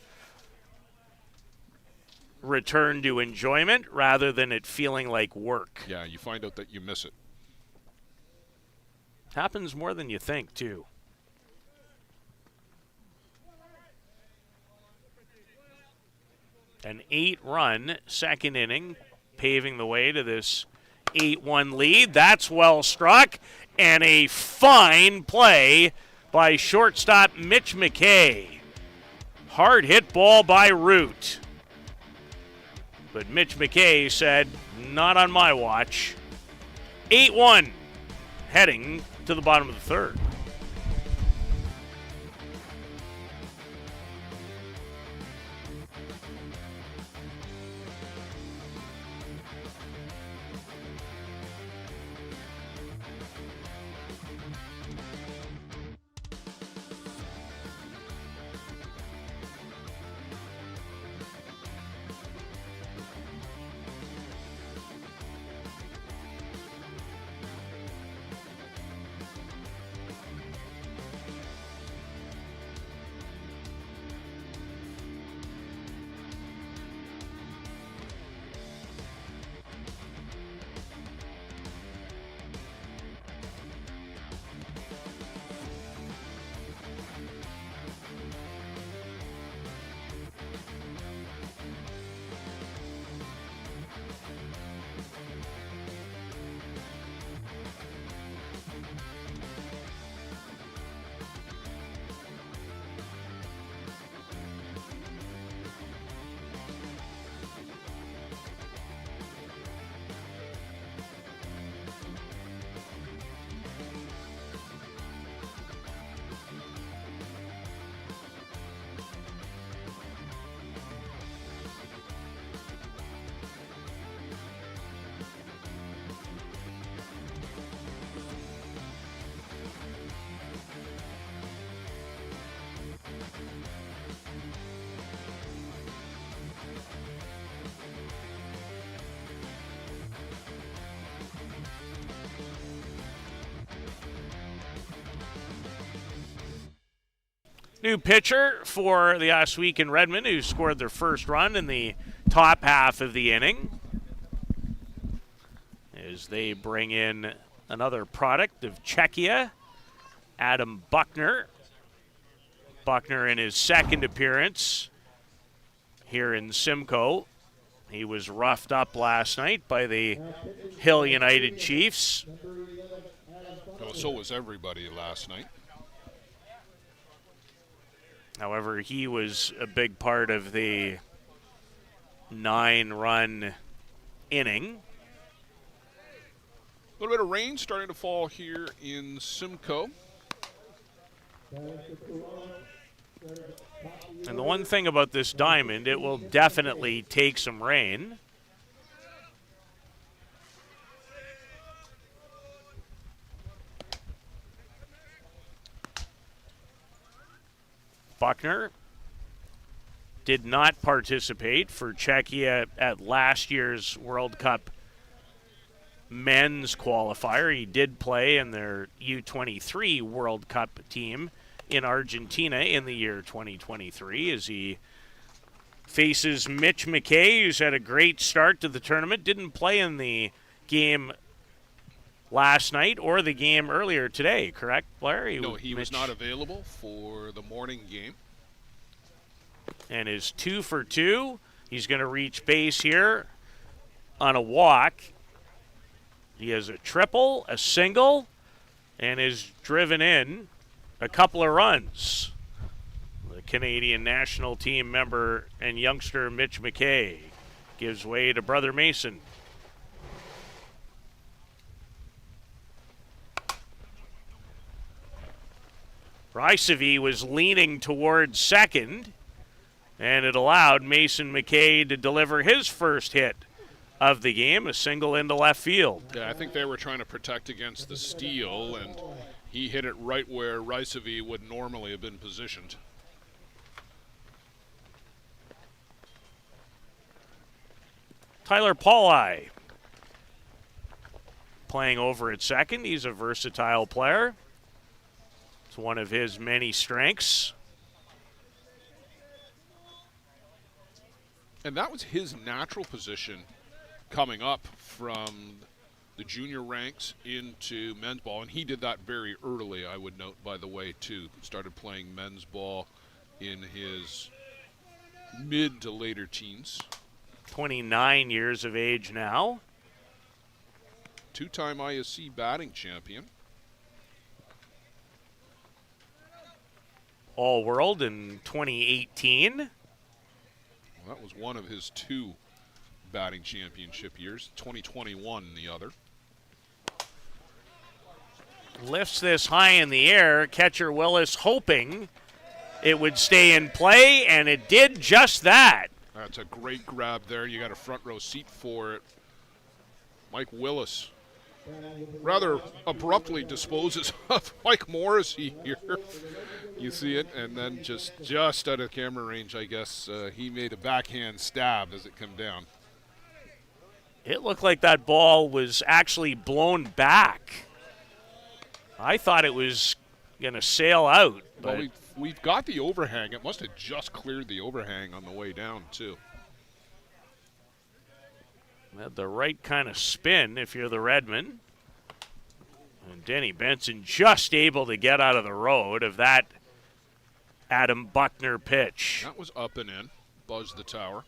return to enjoyment rather than it feeling like work. Yeah, you find out that you miss it. Happens more than you think, too. An 8-run 2nd inning, paving the way to this 8-1 lead. That's well struck, and a fine play by shortstop Mitch McCay. Hard hit ball by Root. But Mitch McCay said, not on my watch. 8-1, heading to the bottom of the 3rd. New pitcher for the Ohsweken Redmen, who scored their first run in the top half of the inning, as they bring in another product of Czechia, Adam Buckner. Buckner in his second appearance here in Simcoe. He was roughed up last night by the Hill United Chiefs. Well, so was everybody last night. However, he was a big part of the 9-run inning. A little bit of rain starting to fall here in Simcoe. And the one thing about this diamond, it will definitely take some rain. Buckner did not participate for Czechia at last year's World Cup men's qualifier. He did play in their U23 World Cup team in Argentina in the year 2023 as he faces Mitch McCay, who's had a great start to the tournament. Didn't play in the game last night or the game earlier today, correct, Blair? No, he was not available for the morning game. And is 2 for 2. He's going to reach base here on a walk. He has a triple, a single, and is driven in a couple of runs. The Canadian national team member and youngster Mitch McCay gives way to brother Mason. Rysavy was leaning towards second, and it allowed Mason McKay to deliver his first hit of the game, a single into left field. Yeah, I think they were trying to protect against the steal, and he hit it right where Rysavy would normally have been positioned. Tyler Pauli playing over at second. He's a versatile player. It's one of his many strengths. And that was his natural position coming up from the junior ranks into men's ball. And he did that very early, I would note, by the way, too. Started playing men's ball in his mid to later teens. 29 years of age now. Two-time ISC batting champion. All-World in 2018. Well, that was one of his 2 batting championship years. 2021 the other. Lifts this high in the air. Catcher Willis hoping it would stay in play, and it did just that. That's a great grab there. You got a front row seat for it. Mike Willis rather abruptly disposes of Mike Morrissey here. You see it, and then just out of camera range, I guess, he made a backhand stab as it came down. It looked like that ball was actually blown back. I thought it was going to sail out. But well, we've got the overhang. It must have just cleared the overhang on the way down, too. had the right kind of spin if you're the Redmen. And Denny Benson just able to get out of the road of that Adam Buckner pitch. That was up and in. Buzzed the tower.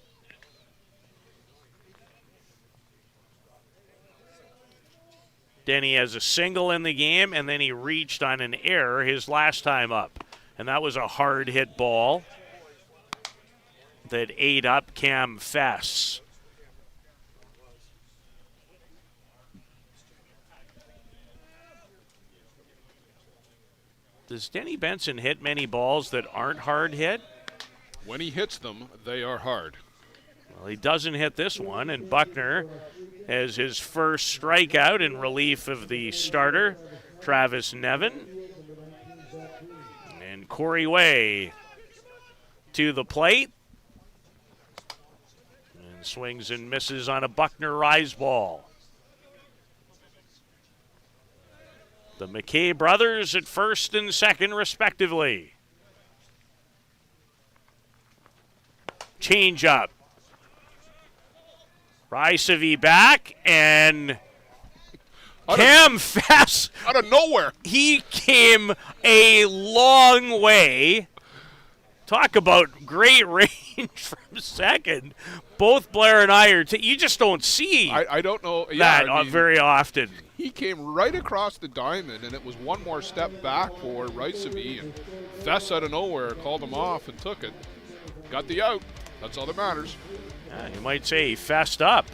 Denny has a single in the game, and then he reached on an error his last time up. And that was a hard hit ball that ate up Cam Fess. Does Denny Benson hit many balls that aren't hard hit? When he hits them, they are hard. Well, he doesn't hit this one, and Buckner has his first strikeout in relief of the starter, Travis Nevin. And Corey Way to the plate. And swings and misses on a Buckner rise ball. The McKay brothers at first and second, respectively. change up. Rysavy back, and Cam Fast. Out of nowhere. He came a long way. Talk about great range from second. Both Blair and I are. You just don't see I don't know that very often. He came right across the diamond, and it was one more step back for Rysavy, and Fess out of nowhere called him off and took it. Got the out. That's all that matters. Yeah, you might say he fessed up.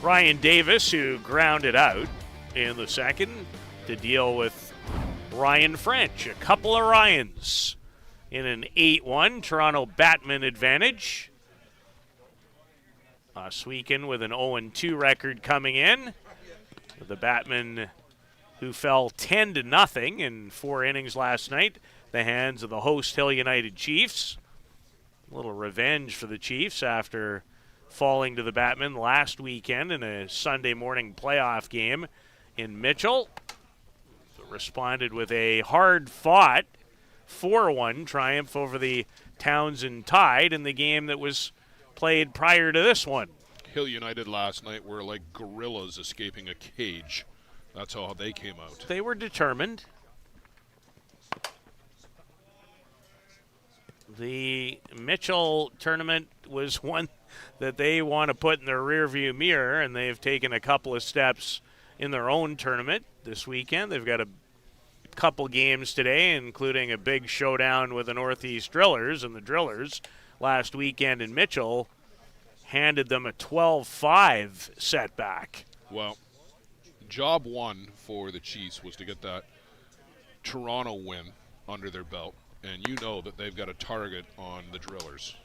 Ryan Davis, who grounded out in the second to deal with Ryan French. A couple of Ryans in an 8-1 Toronto Batman advantage. Ohsweken with an 0-2 record coming in. The Batman, who fell 10-0 in 4 innings last night, the hands of the host Hill United Chiefs. A little revenge for the Chiefs after falling to the Batman last weekend in a Sunday morning playoff game in Mitchell. Responded with a hard-fought 4-1 triumph over the Townsend Tide in the game that was played prior to this one. Hill United last night were like gorillas escaping a cage. That's how they came out. They were determined. The Mitchell tournament was one that they want to put in their rearview mirror, and they've taken a couple of steps in their own tournament this weekend. They've got a couple games today, including a big showdown with the Northeast Drillers, and the Drillers last weekend in Mitchell handed them a 12-5 setback. Well, job one for the Chiefs was to get that Toronto win under their belt, and you know that they've got a target on the Drillers.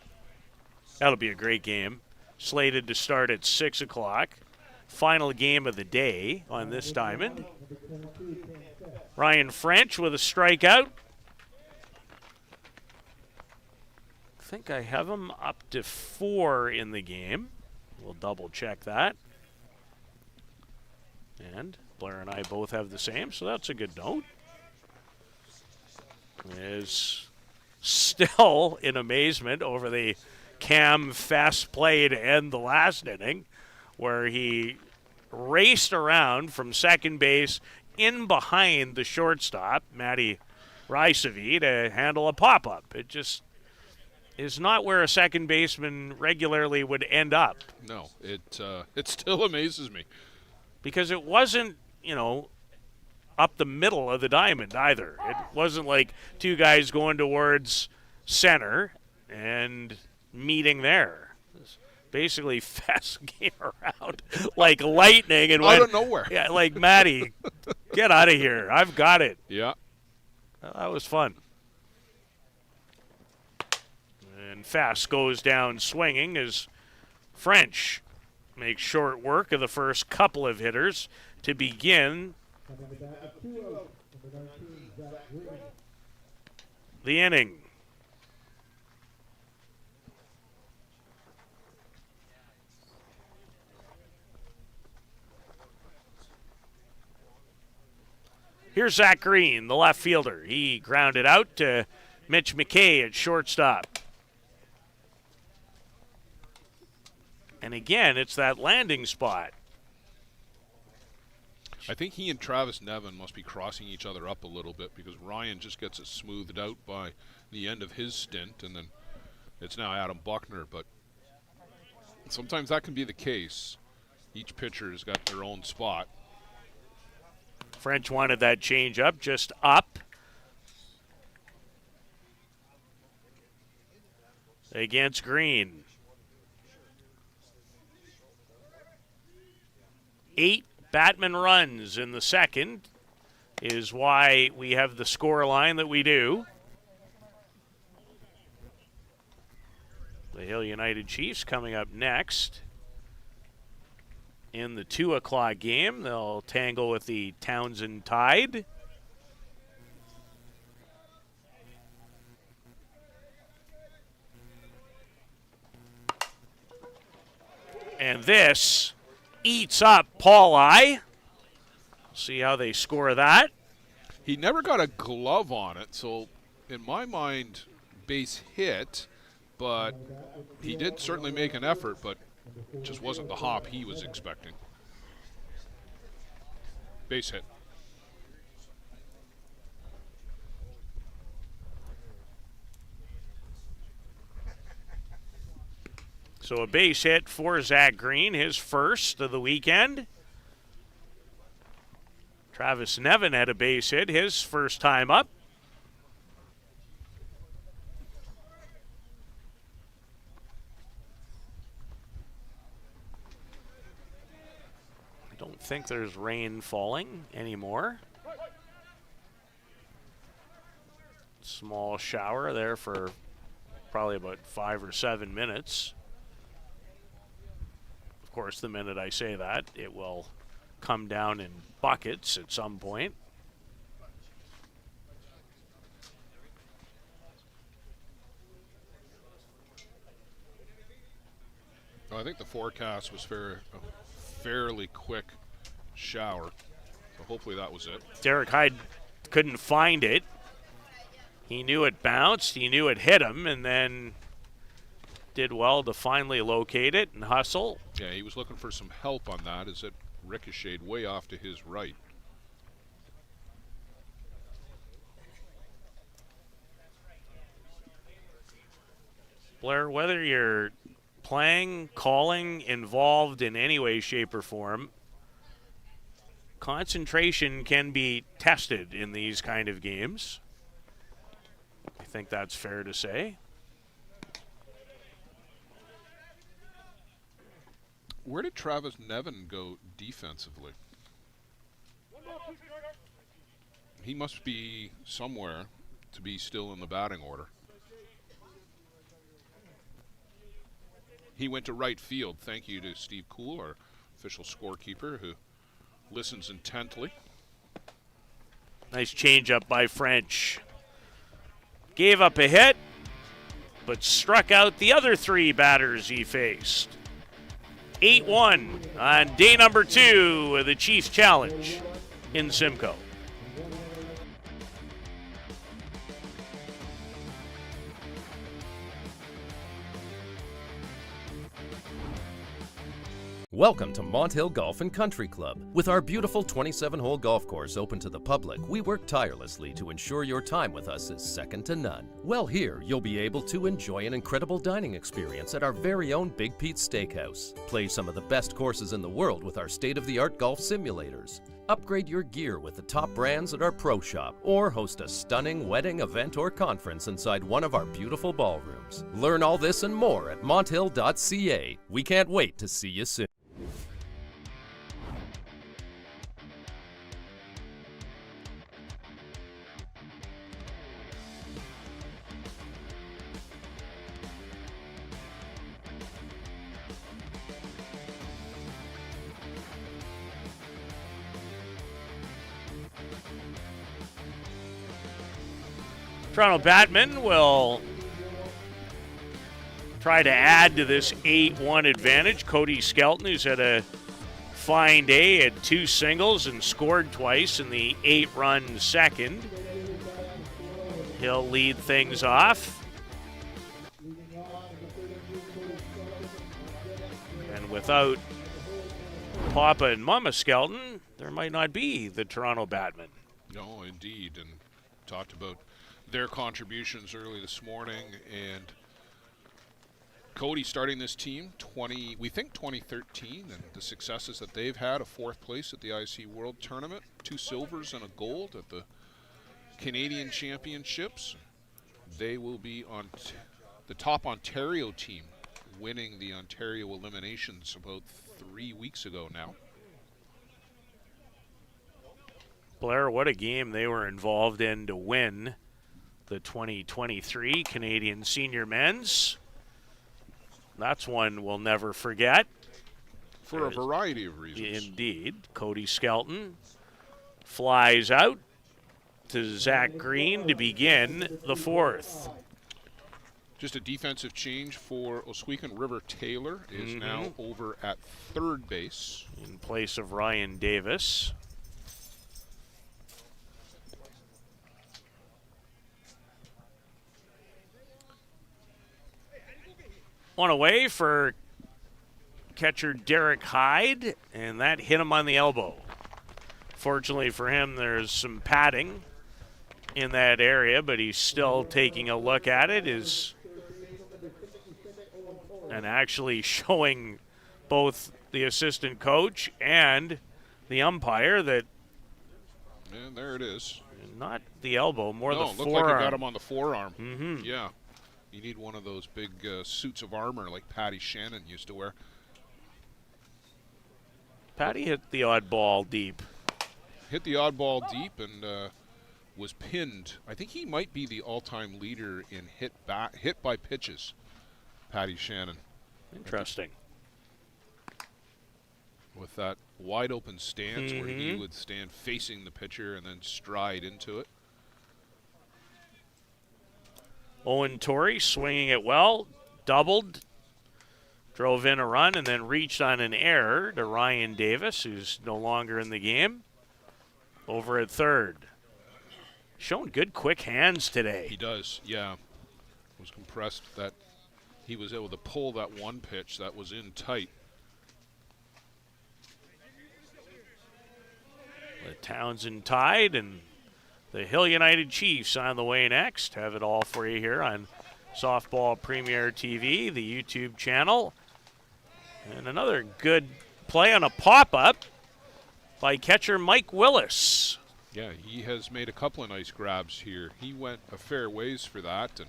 That'll be a great game. Slated to start at 6 o'clock. Final game of the day on this diamond. Ryan French with a strikeout. I think I have him up to 4 in the game. We'll double check that. And Blair and I both have the same, so that's a good note. Is still in amazement over the Cam Fest play to end the last inning, where he raced around from second base in behind the shortstop, Matty Rysavy, to handle a pop-up. It just is not where a second baseman regularly would end up. No, it still amazes me. Because it wasn't, up the middle of the diamond either. It wasn't like two guys going towards center and meeting there. Basically, Fest came around like lightning and went out of nowhere. Yeah, like, Matty, get out of here. I've got it. Yeah. Well, that was fun. And Fest goes down swinging as French makes short work of the first couple of hitters to begin the inning. Here's Zach Green, the left fielder. He grounded out to Mitch McCay at shortstop. And again, it's that landing spot. I think he and Travis Nevin must be crossing each other up a little bit because Ryan just gets it smoothed out by the end of his stint, and then it's now Adam Buckner. But sometimes that can be the case. Each pitcher has got their own spot. French wanted that change up, just up. Against Green. 8 Batman runs in the second is why we have the score line that we do. The Hill United Chiefs coming up next. In the 2 o'clock game, they'll tangle with the Townsend Tide. And this eats up Pauli. See how they score that. He never got a glove on it, so in my mind, base hit, but he did certainly make an effort, but it just wasn't the hop he was expecting. Base hit. So a base hit for Zach Green, his first of the weekend. Travis Nevin had a base hit, his first time up. I don't think there's rain falling anymore. Small shower there for probably about 5 or 7 minutes. Of course, the minute I say that, it will come down in buckets at some point. I think the forecast was a fairly quick shower, so hopefully that was it. Derek Hyde couldn't find it. He knew it bounced, he knew it hit him, and then did well to finally locate it and hustle. Yeah, he was looking for some help on that as it ricocheted way off to his right. Blair, whether you're playing, calling, involved in any way, shape, or form, concentration can be tested in these kind of games. I think that's fair to say. Where did Travis Nevin go defensively? He must be somewhere to be still in the batting order. He went to right field. Thank you to Steve Kuhl, our official scorekeeper, who listens intently. Nice changeup by French. Gave up a hit, but struck out the other 3 batters he faced. 8-1 on day number 2 of the Chiefs Challenge in Simcoe. Welcome to Montill Golf and Country Club. With our beautiful 27-hole golf course open to the public, we work tirelessly to ensure your time with us is second to none. Well, here you'll be able to enjoy an incredible dining experience at our very own Big Pete's Steakhouse. Play some of the best courses in the world with our state-of-the-art golf simulators. Upgrade your gear with the top brands at our pro shop, or host a stunning wedding, event, or conference inside one of our beautiful ballrooms. Learn all this and more at montill.ca. We can't wait to see you soon. Toronto Batmen will try to add to this 8-1 advantage. Cody Skelton, who's had a fine day, had 2 singles and scored twice in the 8-run second. He'll lead things off. And without Papa and Mama Skelton, there might not be the Toronto Batmen. No, indeed, and talked about their contributions early this morning, and Cody starting this team, 2013, and the successes that they've had, a 4th place at the IC World Tournament, 2 silvers and a gold at the Canadian Championships. They will be on the top Ontario team, winning the Ontario eliminations about 3 weeks ago now. Blair, what a game they were involved in to win the 2023 Canadian Senior Men's. That's one we'll never forget. For a variety of reasons. Indeed. Cody Skelton flies out to Zach Green to begin the 4th. Just a defensive change for Ohsweken. River Taylor is now over at 3rd base. In place of Ryan Davis. One away for catcher Derek Hyde, and that hit him on the elbow. Fortunately for him, there's some padding in that area, but he's still taking a look at it, and actually showing both the assistant coach and the umpire that. And there it is. Not the elbow, more the forearm. No, it looked like it got him on the forearm. Mm-hmm. Yeah. You need one of those big suits of armor like Patty Shannon used to wear. Patty hit the odd ball deep. Hit the odd ball deep and was pinned. I think he might be the all-time leader in hit by pitches, Patty Shannon. Interesting. With that wide open stance where he would stand facing the pitcher and then stride into it. Owen Tory swinging it well, doubled, drove in a run, and then reached on an error to Ryan Davis, who's no longer in the game, over at 3rd. Showing good quick hands today. He does, yeah. Was compressed that he was able to pull that one pitch that was in tight. The Townsend tied, and the Hill United Chiefs on the way next. Have it all for you here on Softball Premier TV, the YouTube channel. And another good play on a pop-up by catcher Mike Willis. Yeah, he has made a couple of nice grabs here. He went a fair ways for that, and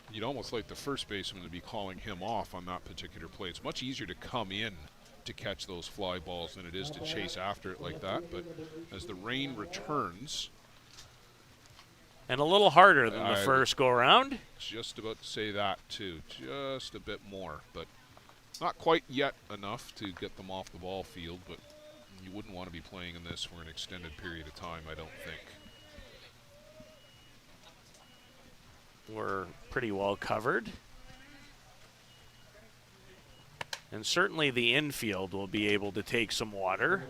you'd almost like the first baseman to be calling him off on that particular play. It's much easier to come in to catch those fly balls than it is to chase after it like that. But as the rain returns, and a little harder than the first go-around. Just about to say that, too. Just a bit more, but not quite yet enough to get them off the ball field, but you wouldn't want to be playing in this for an extended period of time, I don't think. We're pretty well covered. And certainly the infield will be able to take some water.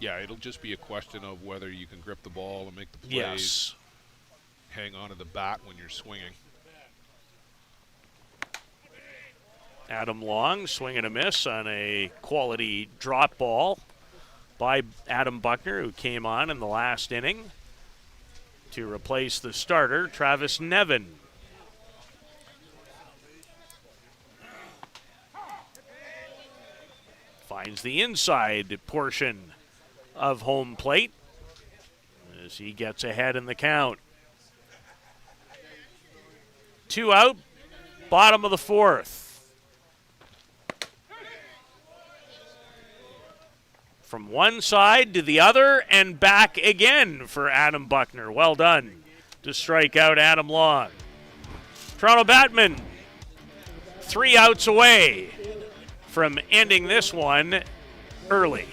Yeah, it'll just be a question of whether you can grip the ball and make the plays. Yes. Hang on to the bat when you're swinging. Adam Long swing and a miss on a quality drop ball by Adam Buckner, who came on in the last inning to replace the starter, Travis Nevin. Finds the inside portion of home plate as he gets ahead in the count. 2 out, bottom of the 4th. From one side to the other and back again for Adam Buckner. Well done to strike out Adam Long. Toronto Batmen 3 outs away from ending this one early.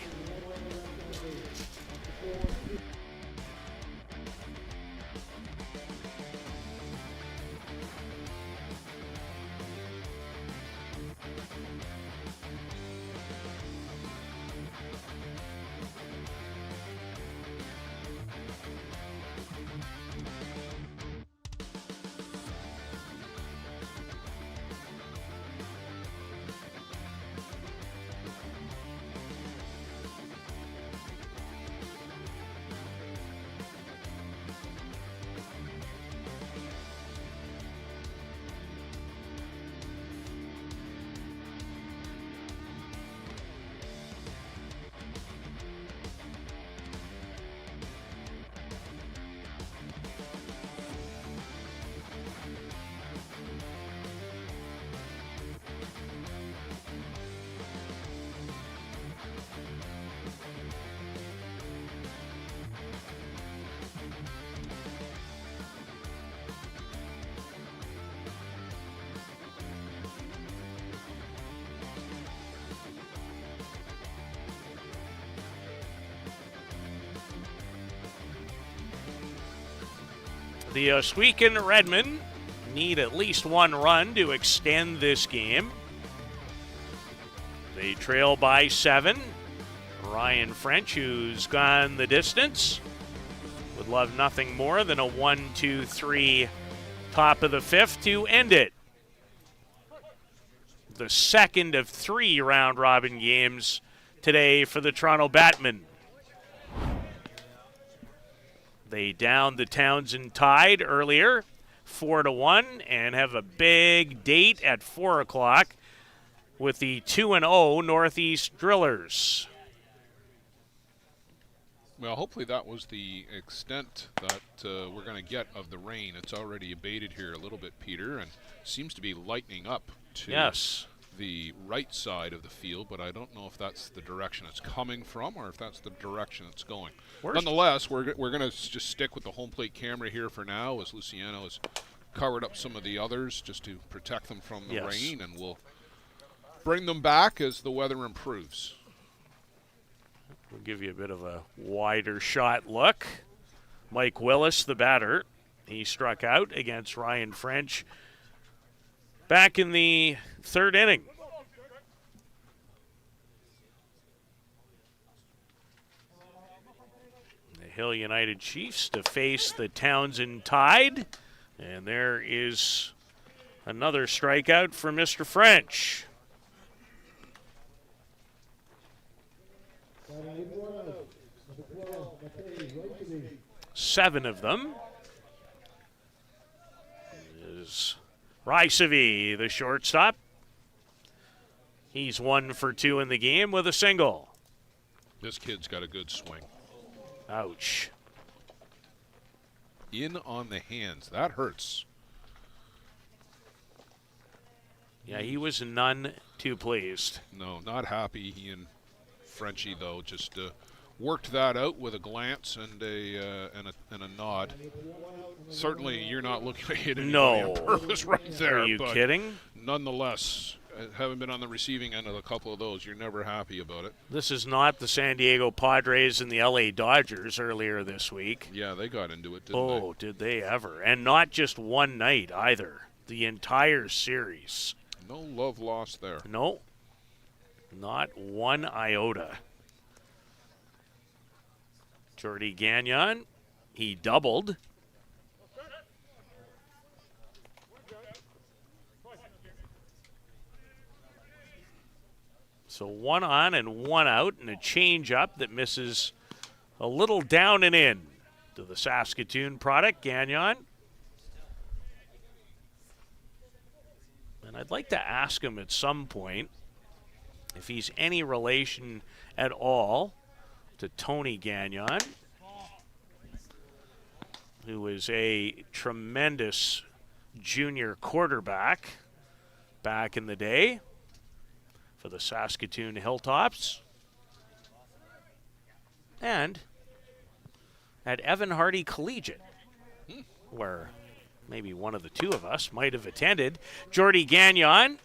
The Ohsweken Redmen need at least one run to extend this game. They trail by 7. Ryan French, who's gone the distance, would love nothing more than a 1-2-3 top of the 5th to end it. The second of 3 round-robin games today for the Toronto Batmen. They downed the Townsend Tide earlier, 4-1, and have a big date at 4 o'clock with the 2-0 Northeast Drillers. Well, hopefully that was the extent that we're going to get of the rain. It's already abated here a little bit, Peter, and seems to be lightening up to the right side of the field, but I don't know if that's the direction it's coming from or if that's the direction it's going. Nonetheless, we're going to just stick with the home plate camera here for now, as Luciano has covered up some of the others just to protect them from the rain, and we'll bring them back as the weather improves. We'll give you a bit of a wider shot look. Mike Willis, the batter, he struck out against Ryan French back in the 3rd inning. The Hill United Chiefs to face the Townsend Tide. And there is another strikeout for Mr. French. 7 of them. Is Rysavy, the shortstop. He's 1 for 2 in the game with a single. This kid's got a good swing. Ouch. In on the hands. That hurts. Yeah, he was none too pleased. No, not happy. He and Frenchie, though, just worked that out with a glance and a nod. Certainly, you're not looking to hit anybody on purpose right there. Are you kidding? Nonetheless, having been on the receiving end of a couple of those, you're never happy about it. This is not the San Diego Padres and the LA Dodgers earlier this week. Yeah, they got into it, didn't they? Oh, did they ever. And not just one night either. The entire series. No love lost there. No. Not one iota. Jordy Gon, he doubled. So 1 on and 1 out, and a change-up that misses a little down and in to the Saskatoon product, Gagnon. And I'd like to ask him at some point if he's any relation at all to Tony Gagnon, who is a tremendous junior quarterback back in the day for the Saskatoon Hilltops. And at Evan Hardy Collegiate, where maybe one of the two of us might have attended. Jordy Gon,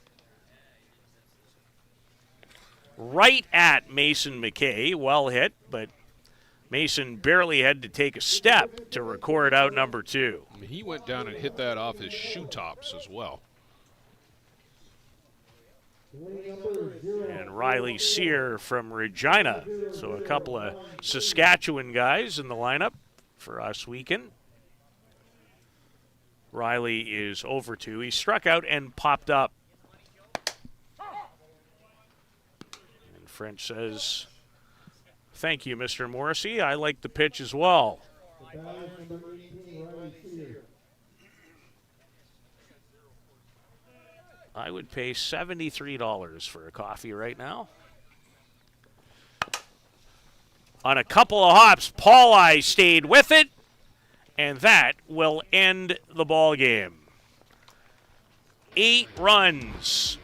right at Mason McKay, well hit, but Mason barely had to take a step to record out number 2. I mean, he went down and hit that off his shoe tops as well. And Riley Sear from Regina. So a couple of Saskatchewan guys in the lineup for Ohsweken. Riley is over 2. He struck out and popped up. And French says, "Thank you, Mr. Morrissey. I like the pitch as well." I would pay $73 for a coffee right now. On a couple of hops, Pauli stayed with it, and that will end the ball game. 8 runs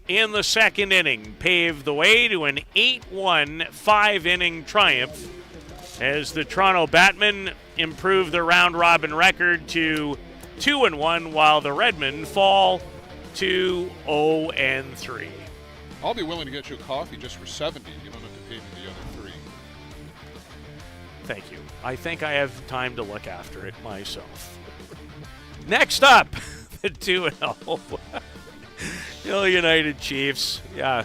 in the 2nd inning paved the way to an 8-1 5-inning triumph as the Toronto Batmen improve their round-robin record to 2-1, while the Redmen fall to 0-3. I'll be willing to get you a coffee just for $70. You don't have to pay me the other $3. Thank you. I think I have time to look after it myself. Next up, the 2-0 Hill United Chiefs. Yeah,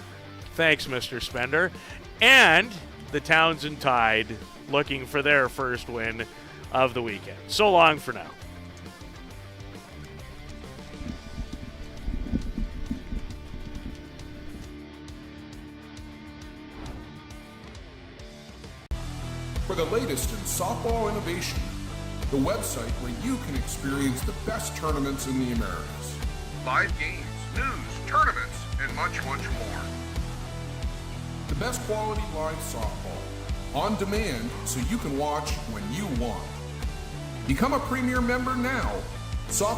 thanks, Mr. Spender. And the Townsend Tide looking for their first win of the weekend. So long for now. For the latest in softball innovation, the website where you can experience the best tournaments in the Americas. Live games, news, tournaments, and much, much more. The best quality live softball, on demand so you can watch when you want. Become a premier member now. Softball